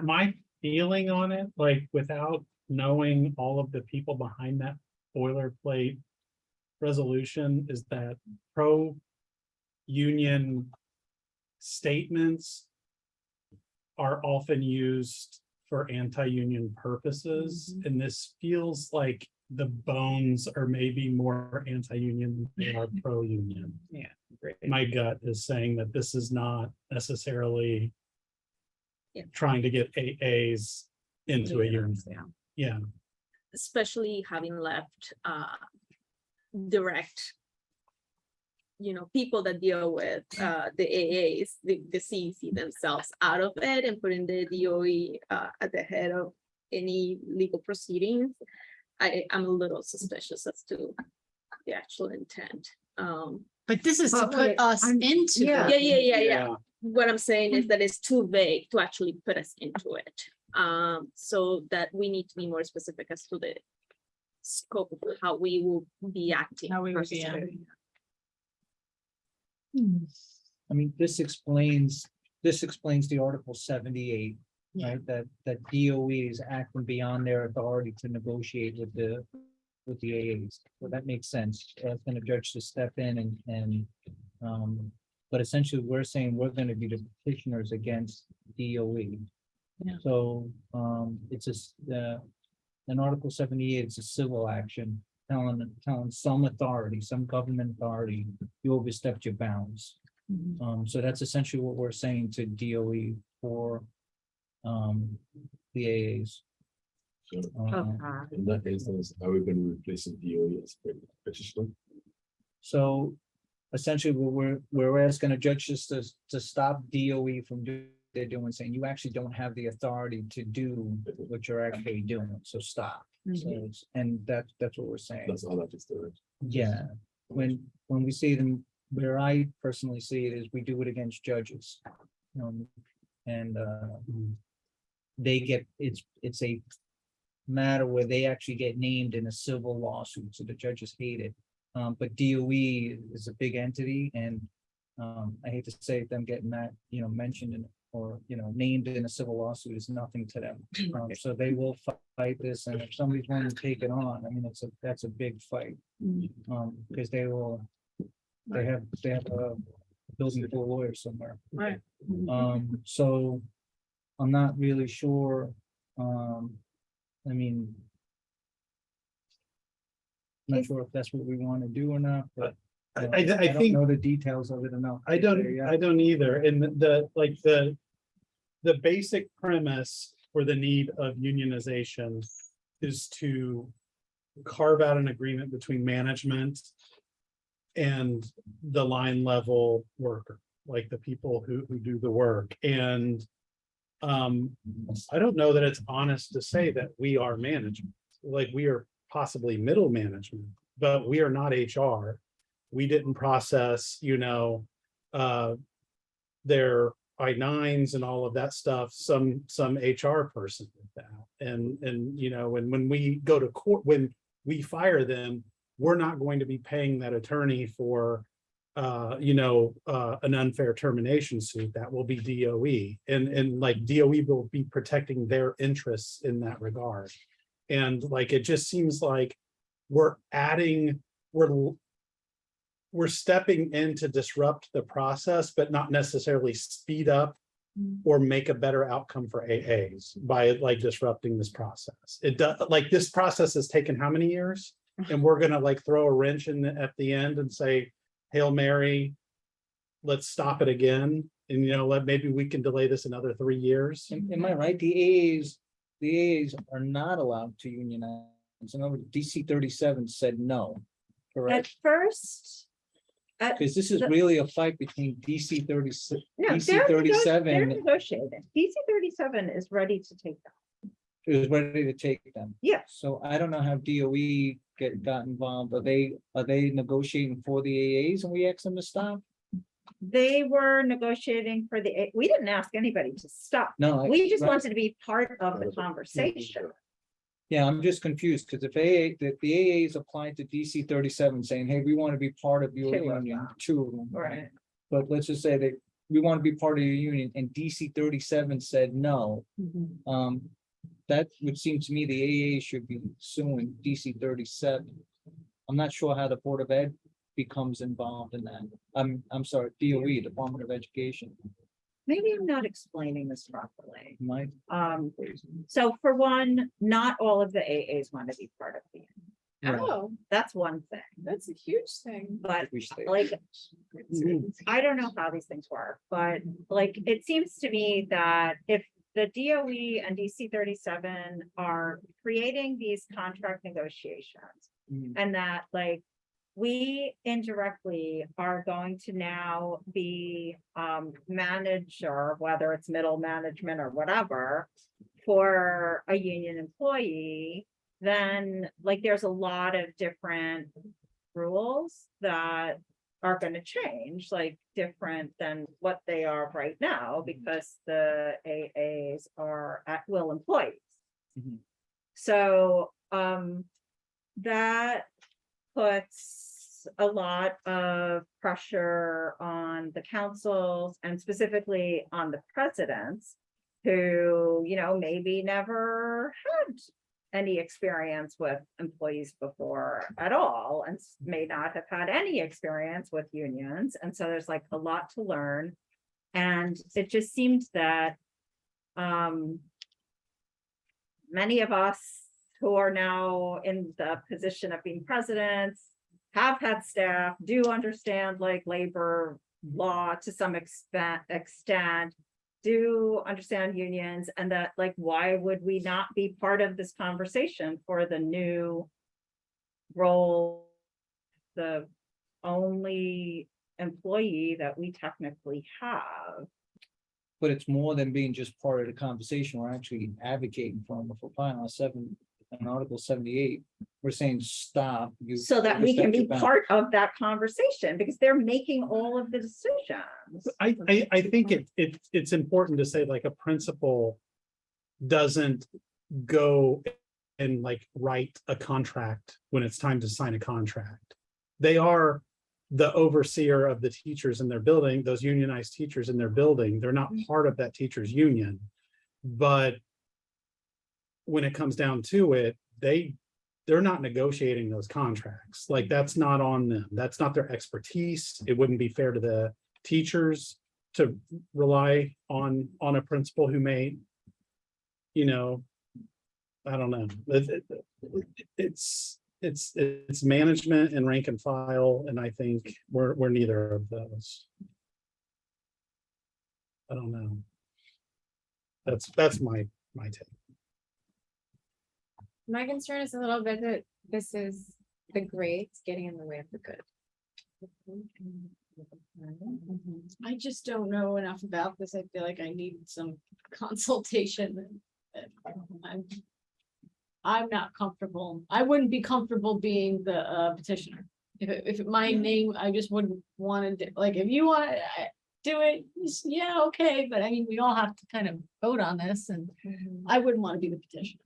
My feeling on it, like without knowing all of the people behind that boilerplate resolution, is that pro-union statements are often used for anti-union purposes, and this feels like the bones are maybe more anti-union than they are pro-union. Yeah, great. My gut is saying that this is not necessarily Yeah. trying to get AAs into a union. Yeah. Especially having left direct people that deal with the AAs, the CEC themselves out of it and putting the DOE at the head of any legal proceedings, I'm a little suspicious as to the actual intent. But this is to But put wait, us I'm- into. yeah. the- Yeah. What I'm saying is that it's too vague to actually put us into it. So that we need to be more specific as to the scope of how we will be acting. How we would versus be how acting. I mean, this explains the Article 78, right? That DOE is acting beyond their authority to negotiate with the AAs. So that makes sense. That's gonna judge to step in but essentially we're saying we're gonna be the petitioners against DOE. Yeah. So, it's just, in Article 78, it's a civil action telling some authority, some government authority, you overstepped your bounds. So that's essentially what we're saying to DOE for the AAs. So Okay. in that instance, are we going to replace the DOE as petitioner? So essentially, we're asking a judge just to stop DOE from doing what they're doing, saying you actually don't have the authority to do what you're actually doing, so stop. So it's, and that's what we're saying. That's all that is doing. Yeah, when we see them, where I personally see it is we do it against judges. And they get, it's a matter where they actually get named in a civil lawsuit, so the judges hate it. But DOE is a big entity, and I hate to say them getting that, mentioned in, or, named in a civil lawsuit is nothing to them. So they will fight this, and if somebody's willing to take it on, I mean, that's a big fight. Because they have a building full of lawyers somewhere. Right. So I'm not really sure, I mean, not sure if that's what we want to do or not, but I don't think, know the details of it enough. I don't either. And the basic premise for the need of unionization is to carve out an agreement between management and the line level worker, like the people who do the work. And I don't know that it's honest to say that we are management, like we are possibly middle management, but we are not HR. We didn't process, their I-9s and all of that stuff. Some HR person did that. And when we go to court, when we fire them, we're not going to be paying that attorney for an unfair termination suit. That will be DOE, and like DOE will be protecting their interests in that regard. And like, it just seems like we're stepping in to disrupt the process, but not necessarily speed up or make a better outcome for AAs by like disrupting this process. It does, like, this process has taken how many years? And we're gonna like throw a wrench in at the end and say, Hail Mary, let's stop it again. And maybe we can delay this another 3 years. Am I right? The AAs are not allowed to unionize. In other words, DC 37 said no, At correct? first. Because this is really a fight between DC 36, No, DC they're 37 negotiating. DC 37 is ready to take them. is ready to take them. Yeah. So I don't know how DOE got involved. Are they negotiating for the AAs and we asked them to stop? They were negotiating for we didn't ask anybody to stop. No. We just right. wanted to be part of the conversation. Yeah, I'm just confused because if the AAs applied to DC 37 saying, hey, we want to be part of your Two of union, them. 2 of them. Right. But let's just say that we want to be part of your union and DC 37 said no. That would seem to me the AA should be suing DC 37. I'm not sure how the Board of Ed becomes involved in that. I'm sorry, DOE, Department of Education. Maybe I'm not explaining this properly. Might. So for one, not all of the AAs want to be part of the union. Right. Oh, that's one thing. That's a huge thing. But We stay. like, I don't know how these things work, but like, it seems to me that if the DOE and DC 37 are creating these contract negotiations, Mhm. and that like we indirectly are going to now be manager, whether it's middle management or whatever, for a union employee, then like there's a lot of different rules that are going to change, like different than what they are right now, because the AAs are at will employees. Mhm. So that puts a lot of pressure on the councils and specifically on the presidents who, you know, maybe never had any experience with employees before at all and may not have had any experience with unions. And so there's like a lot to learn. And it just seemed that many of us who are now in the position of being presidents have had staff, do understand like labor law to some extent, do understand unions, and that like, why would we not be part of this conversation for the new role, the only employee that we technically have? But it's more than being just part of the conversation. We're actually advocating for them. For Article 7, in Article 78, we're saying stop. You So that we can overstep be your bounds. part of that conversation because they're making all of the decisions. I think it's important to say like a principal doesn't go and like write a contract when it's time to sign a contract. They are the overseer of the teachers in their building, those unionized teachers in their building. They're not part of that teachers union. But when it comes down to it, they're not negotiating those contracts. Like that's not on them. That's not their expertise. It wouldn't be fair to the teachers to rely on a principal who may, you know, I don't know. It's management and rank and file, and I think we're neither of those. I don't know. That's my take. My concern is a little bit that this is the greats getting in the way of the good. I just don't know enough about this. I feel like I need some consultation. I'm not comfortable. I wouldn't be comfortable being the petitioner. If my name, I just wouldn't want to, like, if you want to do it, yeah, okay. But I mean, we all have to kind of vote on this and I wouldn't want to be the petitioner.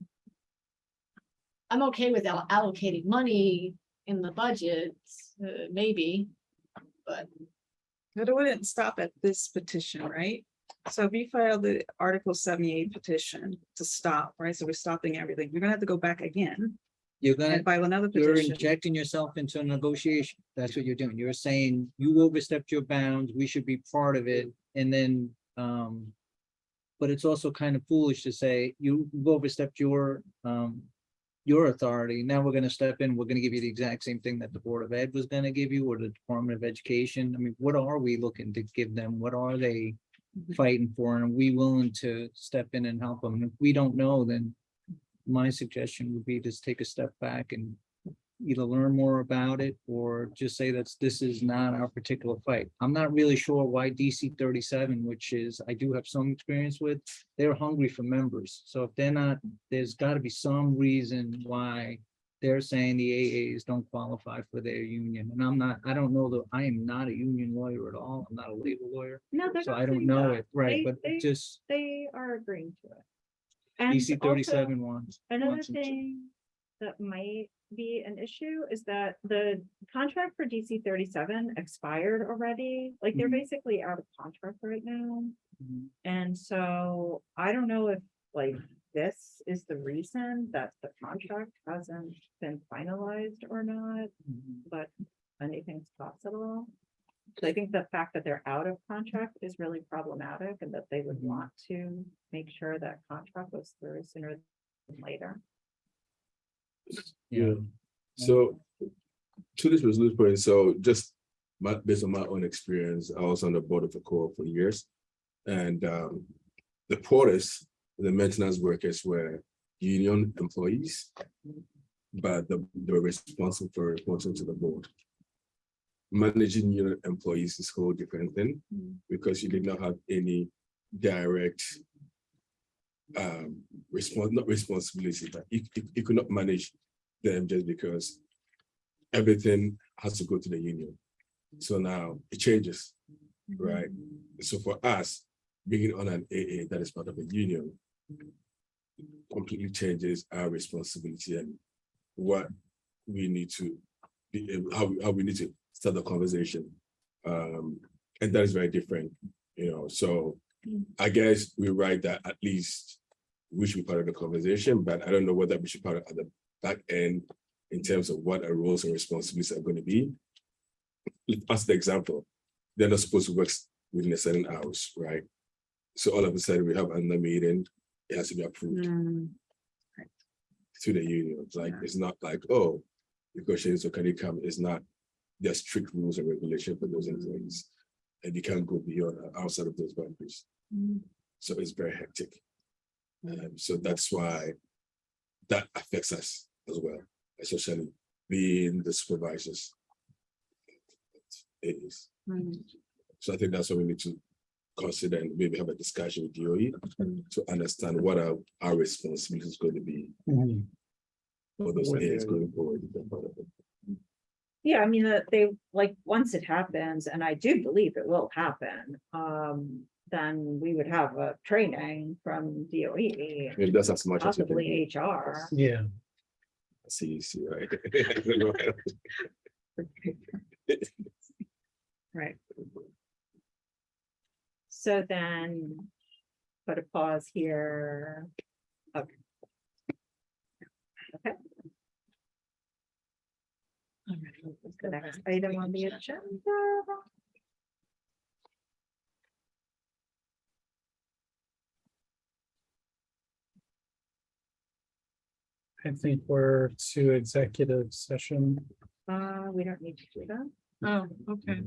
I'm okay with allocating money in the budget, maybe, but. But it wouldn't stop at this petition, right? So if you file the Article 78 petition to stop, right? So we're stopping everything. You're gonna have to go back again You're gonna, and file another you're petition. injecting yourself into a negotiation. That's what you're doing. You're saying you overstepped your bounds, we should be part of it, and then, but it's also kind of foolish to say you've overstepped your authority. Now we're gonna step in, we're gonna give you the exact same thing that the Board of Ed was gonna give you, or the Department of Education. I mean, what are we looking to give them? What are they fighting for? And are we willing to step in and help them? And if we don't know, then my suggestion would be just take a step back and either learn more about it or just say this is not our particular fight. I'm not really sure why DC 37, which is, I do have some experience with, they're hungry for members. So if they're not, there's got to be some reason why they're saying the AAs don't qualify for their union. And I don't know that, I am not a union lawyer at all. I'm not a labor lawyer. No, they're So not I don't saying know that. it, right, but They- just They are agreeing to it. And DC also, 37 wants. another wants them to- thing that might be an issue is that the contract for DC 37 expired already. Like they're Mhm. basically out of contract right now. Mhm. And so I don't know if like this is the reason that the contract hasn't been finalized or not, Mhm. but anything's possible. So I think the fact that they're out of contract is really problematic and that they would Mhm. want to make sure that contract goes through sooner than later. Yeah. So to this resolution point, so just based on my own experience, I was on the board of the co-op for years. And the porters, the maintenance workers were union employees, but they were responsible for reporting to the board. managing your employees is a whole different thing because you did not have any direct not responsibility, but you could not manage them just because everything has to go to the union. So now it changes, right? So for us, bringing on an AA that is part of a union completely changes our responsibility and what we need to be able, how we need to start the conversation. And that is very different, you know. So I guess we're right that at least we should be part of the conversation, but I don't know whether we should be part of at the back end in terms of what our roles and responsibilities are going to be. As the example, they're not supposed to work within a certain hours, right? So all of a sudden we have another meeting, it has to be approved to the union. Like it's not like, oh, negotiations, so can you come? It's not, there are strict rules and regulations for those employees, and you can't go beyond outside of those boundaries. So it's very hectic. So that's why that affects us as well, especially being the supervisors. It is. So I think that's what we need to consider and maybe have a discussion with DOE to understand what our responsibilities going to be for those areas going forward. Yeah, I mean, they, like, once it happens, and I do believe it will happen, then we would have a training from DOE. Maybe that's as much as we can possibly HR. Yeah. CEC, right? Right. So then, put a pause here. Okay. Okay. All right, what's the next item on the agenda? I think we're to executive session. We don't need to do that. Oh, okay.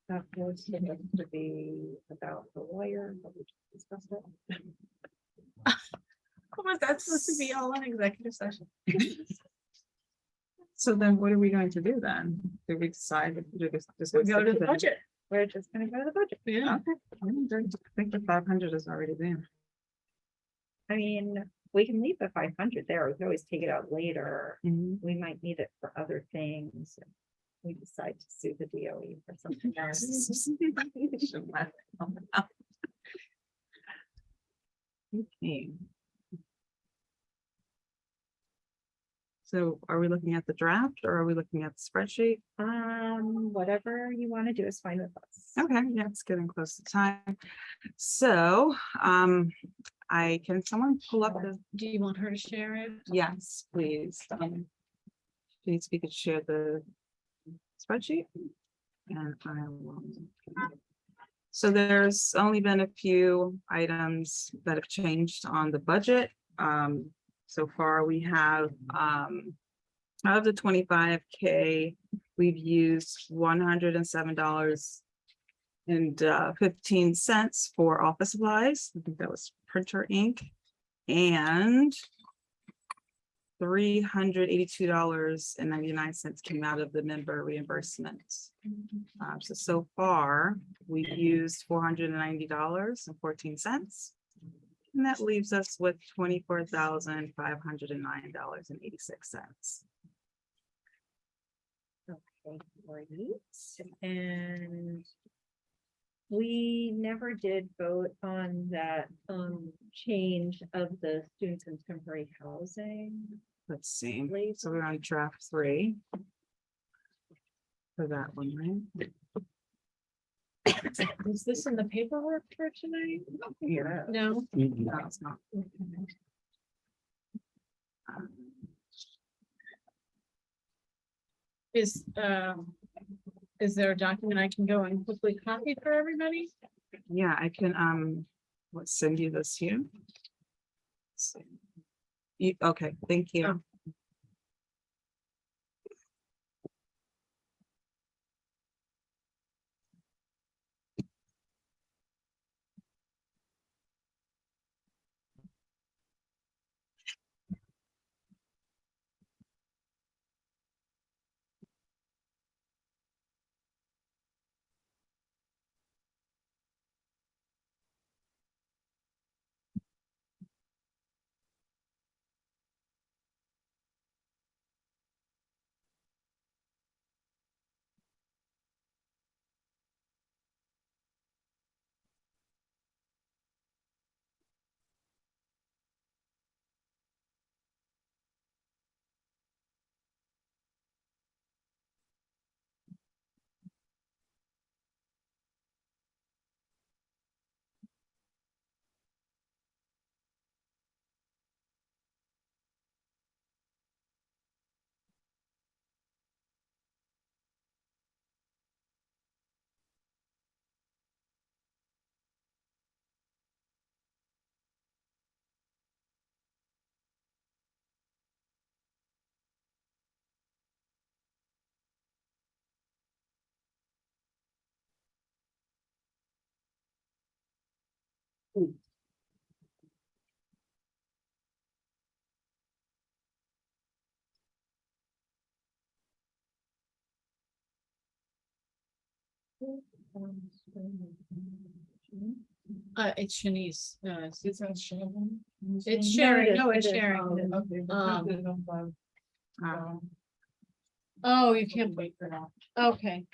That was supposed to be about the lawyer, but we just discussed it. Oh, was that supposed to be all on executive session? So then what are we going to do then? Did we decide to do this? We go to the budget. We're just gonna go to the budget. Yeah. Okay. I think the 500 is already there. I mean, we can leave the 500 there. We can always take it out later. We might need it for other things. We decide to sue the DOE for something else. Okay. So are we looking at the draft or are we looking at the spreadsheet? Whatever you want to do is fine with us. Okay, yeah, it's getting close to time. So, someone pull up the, Do you want her to share it? yes, please. Please, we could share the spreadsheet. And I will. So there's only been a few items that have changed on the budget. So far, we have, out of the 25K, we've used $107.15 for office supplies. I think that was printer ink, and $382.99 came out of the member reimbursement. So far, we've used $490.14. And that leaves us with $24,509.86. Okay, great. And we never did vote on that change of the students in temporary housing. Let's see. So we're on draft 3 for that one, right? Is this in the paperwork for tonight? Yeah. No. No, it's not. Is there a document I can go and quickly copy for everybody? Yeah, I can let's send you this here. Okay, thank you. It's Shanice. It's sharing. No, It's it sharing. Oh, you can't wait for that. Okay.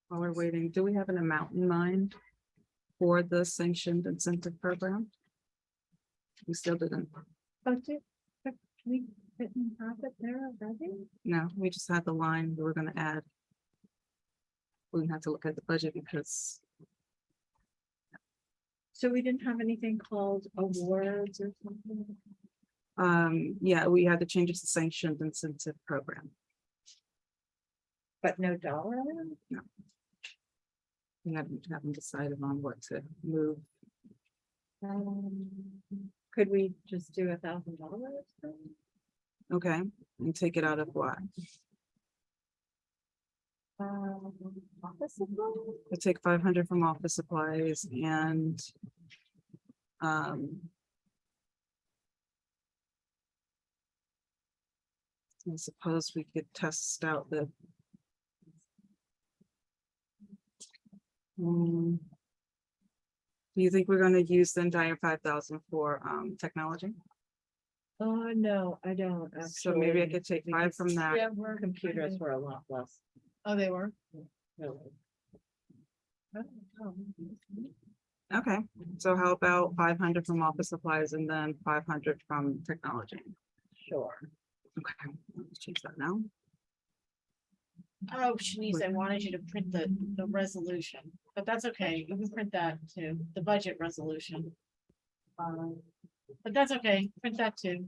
While we're waiting, do we have an amount in mind for the sanctioned incentive program? We still didn't. Budget, but we didn't have it there already? No, we just had the line we were gonna add. We had to look at the budget because So we didn't have anything called awards or something? yeah, we had to change it to sanctioned incentive program. But no dollar? amount? No. We haven't decided on what to move. Could we just do $1,000? Okay, and take it out of what? Office supplies? I take 500 from office supplies and I suppose we could test out the do you think we're gonna use the entire 5,000 for technology? No, I don't actually. So maybe I could take 5 from that. Yeah, computers were a lot less. Oh, they were. Really. Okay, so how about 500 from office supplies and then 500 from technology? Sure. Okay, let's change that now. Oh, Shanice, I wanted you to print the resolution, but that's okay. You can print that too, the budget resolution. But that's okay, print that too.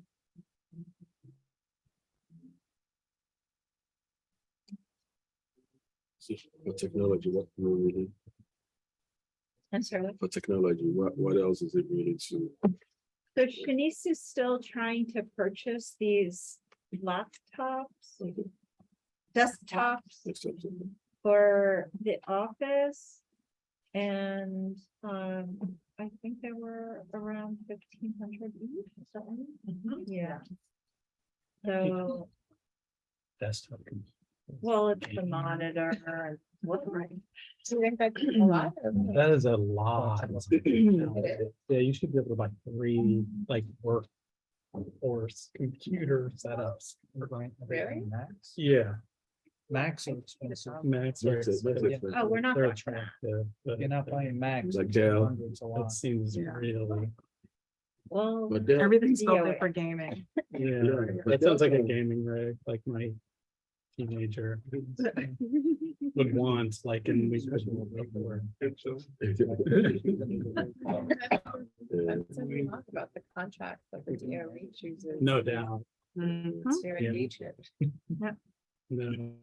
For technology, what we really, I'm sorry. for technology, what else is it really to? So Shanice is still trying to purchase these laptops, desktops for the office. And I think there were around 1,500 each. Is that right? Yeah. So, Desktop. well, it's the monitor and what, right? Do you think that's a lot? That is a lot. Yeah, you should be able to buy 3 like workforce computer setups. Really? Yeah. Macs are expensive. Max. That's it, that's it. Oh, we're not. They're talking about- attractive, but You're not buying Macs. Like Dell. Hundreds a lot. it seems Yeah. really, Well, But then, Everything's built in Yeah. for gaming. yeah, but that sounds like a Dell- gaming rig, like my teenager would want, like, and we. So, That's what we talked about the contract that the DOE chooses. No doubt, Mhm. To Yeah. engage it. no.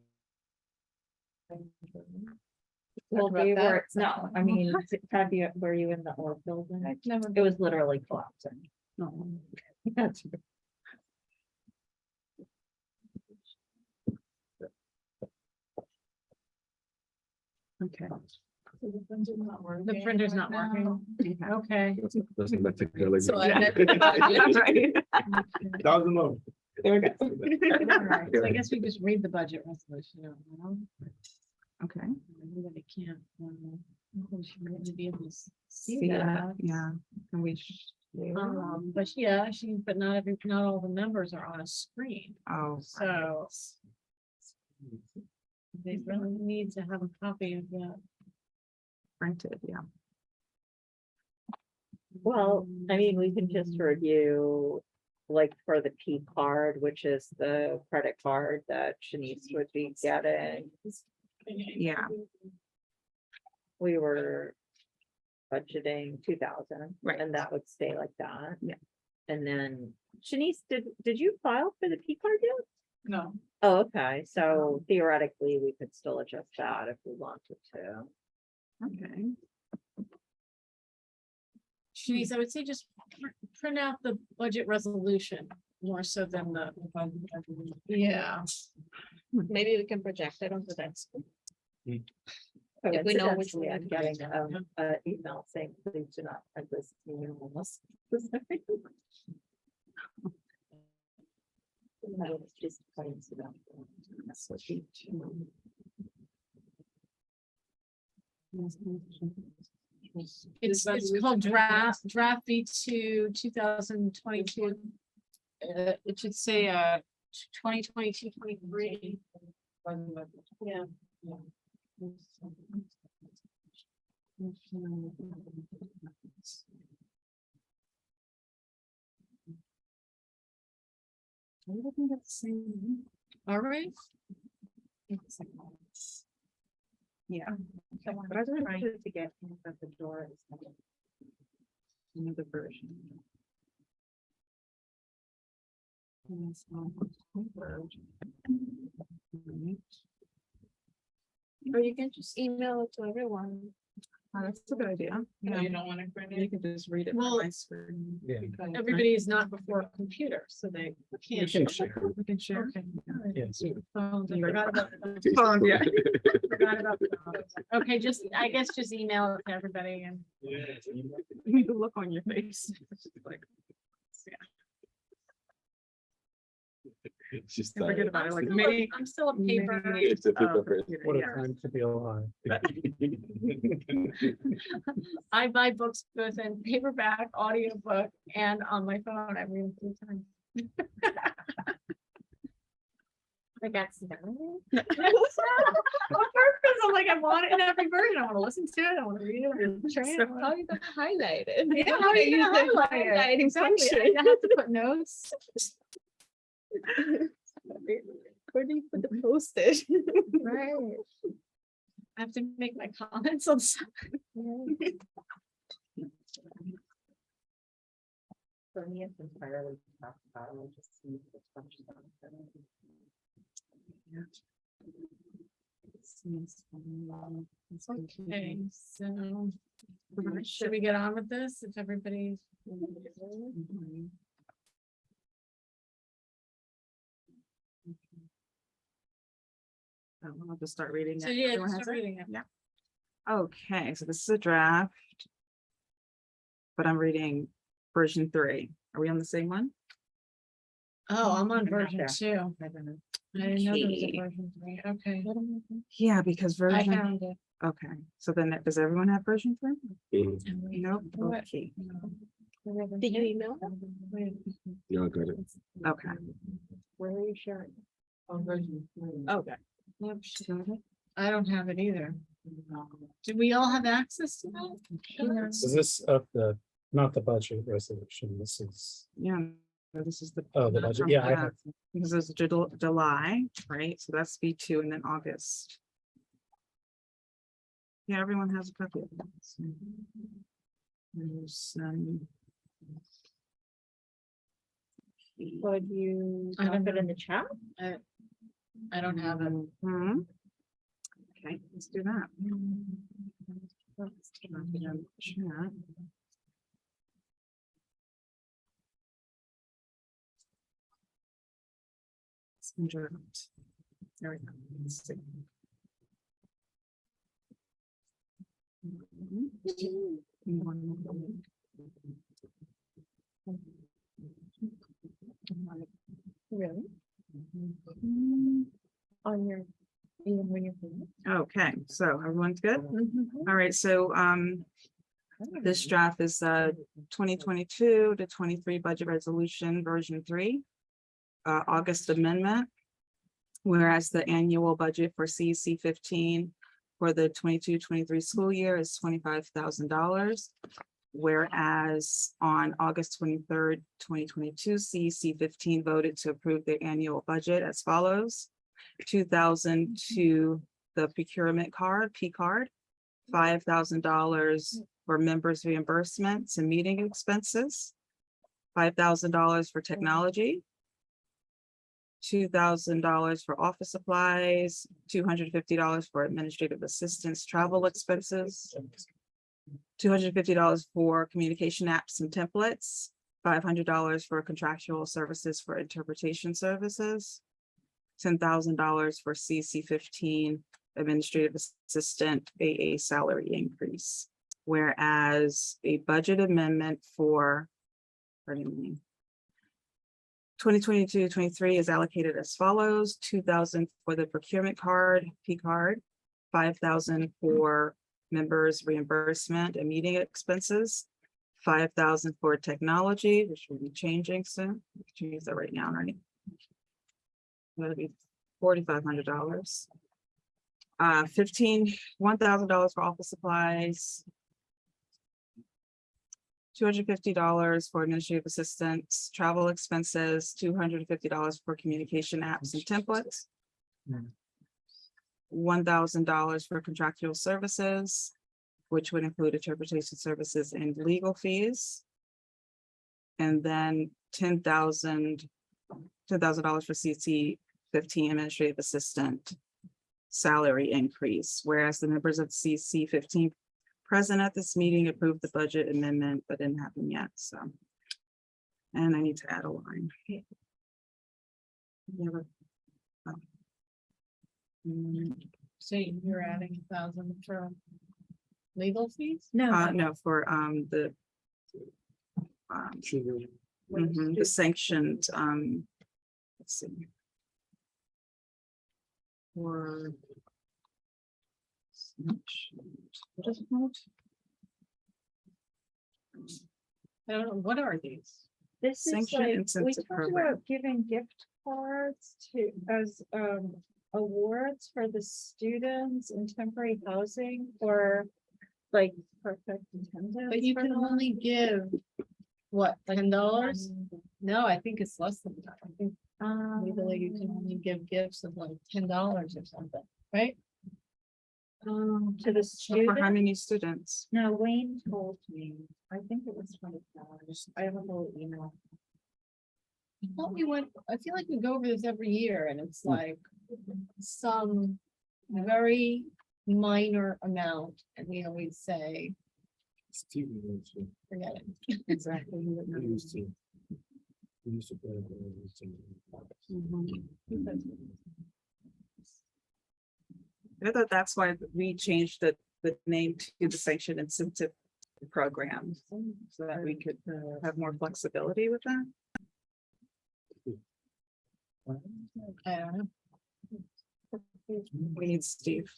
well, about they that? were, no, I mean, have you, were you in the old building? I've never. It was literally collapsing. Oh, That's okay. The printer's not working. Okay. That's not technology. So I Yeah. had- Right. Thousand of. There we go. Alright, so I guess we just read the budget resolution. Out loud. Okay. I really can't. She might be able to see See that. that, yeah. Can we? But yeah, but not all the members are on a screen, Oh. so. They really need to have a copy of that. Printed, yeah. Well, I mean, we can just review, like, for the P card, which is the credit card that Shanice would be getting. Yeah. We were budgeting 2,000. Right. And that would stay like that. Yeah. And then Shanice, did you file for the P card yet? No. Oh, okay, so theoretically, we could still adjust that if we wanted to. Okay. Shanice, I would say just print out the budget resolution more so than the. Yeah. Maybe we can project it onto that. screen. If we know which Coincidentally, one. I'm getting an email saying, please do not print this meeting unless. No, it's just coincidental. That's what she- It's called draft V2 2022. It should say 2022-23. Yeah. All right. Yeah. But I was trying to get at the door. Another version. Or you can just email it to everyone. Oh, that's a good idea. Yeah, you don't want to print You it. can just read it. Well, on my screen. Yeah. Everybody is not before a computer, so they can't. share. We can share. Okay. Yes. Phones, I forgot about the Phone, yeah. forgot about the phones. Okay, I guess just email it to everybody and. You need to look on your face. It's just like, It's just. I forget about it, like I'm maybe. I'm still a paper. It's a paper print. What a Yeah. time to be alive. I buy books both in paperback, audiobook, and on my phone. I read them 3 times. I got some. On purpose, I'm like, I want it in every version. I want to listen to it. I want to read it. So how are you gonna highlight it? Yeah, how are you gonna highlight it? Highlighting Exactly. function. I have to put notes. Where do you put the postage? Right. I have to make my comments on something. For me, it's entirely talked about. I'll just see the function of it. Okay, so should we get on with this if everybody's? I'll just start reading So it. yeah, Everyone just has start it? reading it. Yeah. Okay, so this is a draft. But I'm reading version 3. Are we on the same one? Oh, I'm on I'm not version there. 2. I didn't know there was a Okay. version 3. Okay. Yeah, because I version, found it. okay, so then does everyone have version 3? Mhm. Nope, What? okay, Did you email them? Yeah, I got it. okay. Where are you sharing? On version 3. Okay. Yep, she got it. I don't have it either. Do we all have access to that? Is this of the, not the budget resolution, this is, Yeah, so this is the. oh, the budget, yeah, I have. Because there's July, right? So that's B2 and then August. Yeah, everyone has a copy of this. There's, Would you I don't drop it in the chat? I don't have it. Okay, let's do that. Let's drop it in the chat. It's been dropped. There we go. Let's see. Really? On your, even when you're. Okay, so everyone's good? All right, so this draft is 2022 to 23 budget resolution version 3. August amendment. Whereas the annual budget for CEC 15 for the 22-23 school year is $25,000. Whereas on August 23rd, 2022, CEC 15 voted to approve their annual budget as follows. 2,000 to the procurement card, P card, $5,000 for members reimbursements and meeting expenses, $5,000 for technology, $2,000 for office supplies, $250 for administrative assistance, travel expenses, $250 for communication apps and templates, $500 for contractual services for interpretation services, $10,000 for CEC 15 administrative assistant AA salary increase. Whereas a budget amendment for, pardon me, 2022-23 is allocated as follows: 2,000 for the procurement card, P card, 5,000 for members reimbursement and meeting expenses, 5,000 for technology, which will be changing soon. Change that right now, right? That'll be $4,500. $1,000 for office supplies, $250 for administrative assistants, travel expenses, $250 for communication apps and templates, $1,000 for contractual services, which would include interpretation services and legal fees. And then $10,000 for CC 15 administrative assistant salary increase, whereas the members of CC 15 present at this meeting approved the budget amendment, but didn't happen yet, so. And I need to add a line. So you're adding 1,000 for legal fees? No, for the the sanctioned, let's see. For what is it called? I don't know, what are these? This is Sanction like, we incentive talked program. about giving gift cards to, as, awards for the students in temporary housing for like perfect attendance. But you for can them. only give, what, $10? No, I think it's less than that. I think legally you can only give gifts of like $10 or something, right? To the So for how student, many students? no, Wayne told me, I think it was $20. I have a whole email. I thought we went, I feel like we go over this every year and it's like some very minor amount and we always say, forget it. Exactly. I thought that's why we changed the name to the sanction incentive program, so that we could have more flexibility with that. I don't know. We need Steve.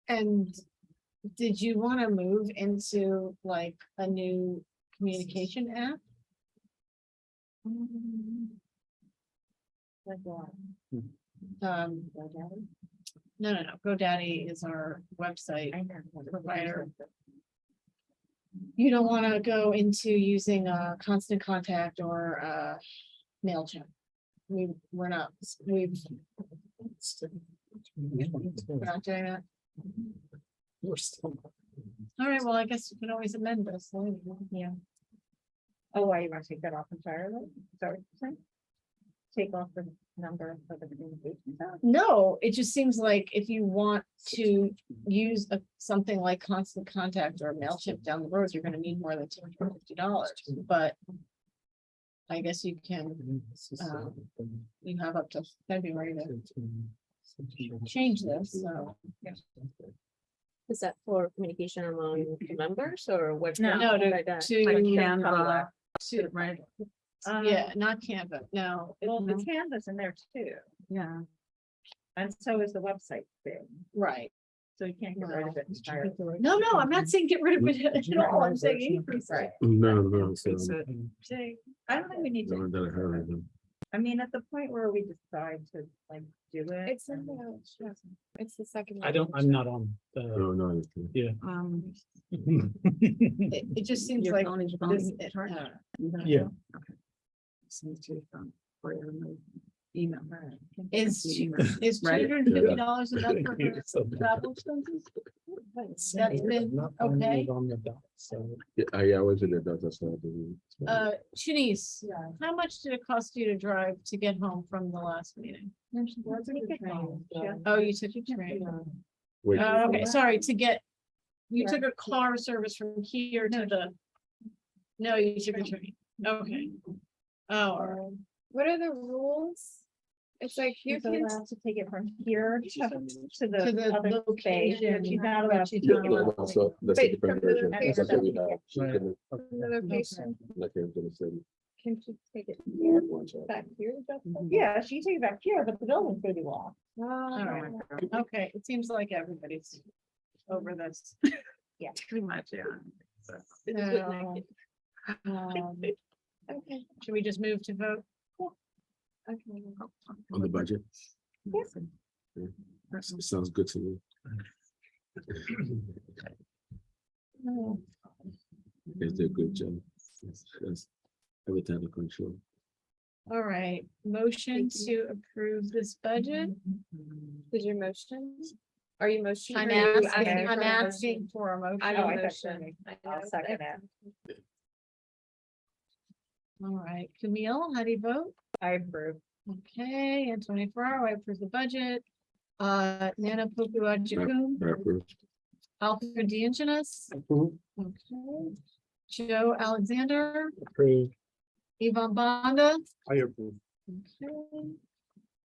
And did you want to move into like a new communication app? Like what? No, GoDaddy is our website provider. You don't want to go into using a Constant Contact or MailChimp. We're not not doing that. All right, well, I guess you can always amend this. later. Yeah. Oh, why you want to take that off entirely? Sorry. Take off the number for the communication. No, it just seems like if you want to use something like Constant Contact or MailChimp down the road, you're gonna need more than $250, but I guess you can, you have up to February to change this, so. Is that for communication among members or what? No, like that? to, Canva, to, right? yeah, not Canva, no. Well, the Canvas in there too, Yeah. and so is the website thing, Right. so you can't get rid of it entirely. No, I'm not saying get rid of it at all, I'm saying increase it. No, Fix it. Say, I don't think we need to, I mean, at the point where we decide to like do it. It's in the, it's the second. I'm not on the, no. yeah. It just seems Your like phone is this, phone. Yeah. Seems to be fun. Or remove. Email her. Is, Email. is Right. $250 enough for travel expenses? That's been okay. I was in the data center. Shanice, how much did it cost you to drive to get home from the last meeting? Oh, you took a train. Wait, Okay, sorry, you took a car service from here to no, you took a train. Okay. Oh, all right. What are the rules? It's like you You're can, allowed to take it from here to To the the other bay, location, but you're not but allowed you to. Yeah, don't no, allow- no, so that's a Wait, different from the version. That's what we have. She Right. couldn't- the location, like I was gonna say. can you take it Yeah, one shot. back here? Yeah, she can take it back here, but the building's gonna be locked. All right. Okay, it seems like everybody's over this. Pretty much, yeah. So, Okay. should we just move to vote? Okay. On the budget. Yes. Yeah, sounds good to me. They did a good job. Yes, everything under control. All right, motion to approve this budget. Did your motion? Are you motion? I'm or are you asking, for I'm a asking motion? for a motion. I Oh, will I thought motion. I'll second it. All right, Camille, how do you vote? I approve. Okay, and 24 hour, I approve the budget. Nana Pupua Jacome, I approve. Alfred DeAngelis. Okay. Joe Alexander, Approve. Yvonne Bonda, I approve. okay.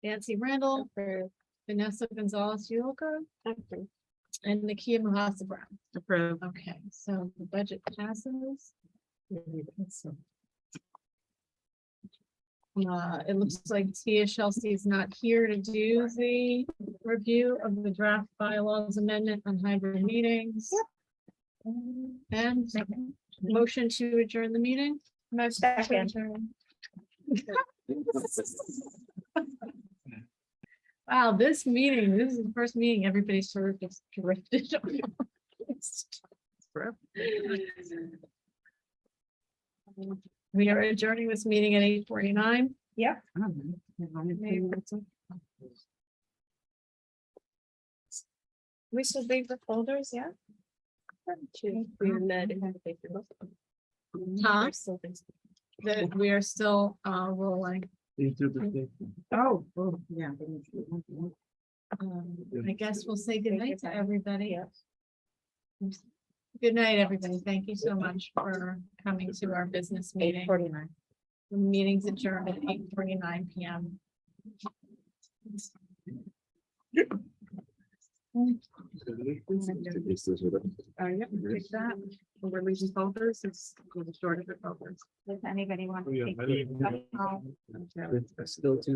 Nancy Randall, Vanessa Gonzalez Uoka, and Nakia Muhasa Brown. Approve. Okay, so the budget passes. It looks like Tia Chelsea is not here to do the review of the draft bylaws amendment on hybrid meetings. And motion to adjourn the meeting. Most second. Wow, this is the first meeting, everybody's sort of just drifted. We are adjourning this meeting at 8:49. Yep. We should leave the folders, yeah? We met in the paper. Tom, that we are still rolling. Oh, yeah. I guess we'll say goodnight to everybody. Good night, everybody. Thank you so much for coming to our business meeting. 8:49. The meeting's adjourned at 8:49 PM. Yep, take that. We're releasing folders. It's going to short of the folders. Does anybody want Oh, to yeah, take? I didn't- Oh. Still too.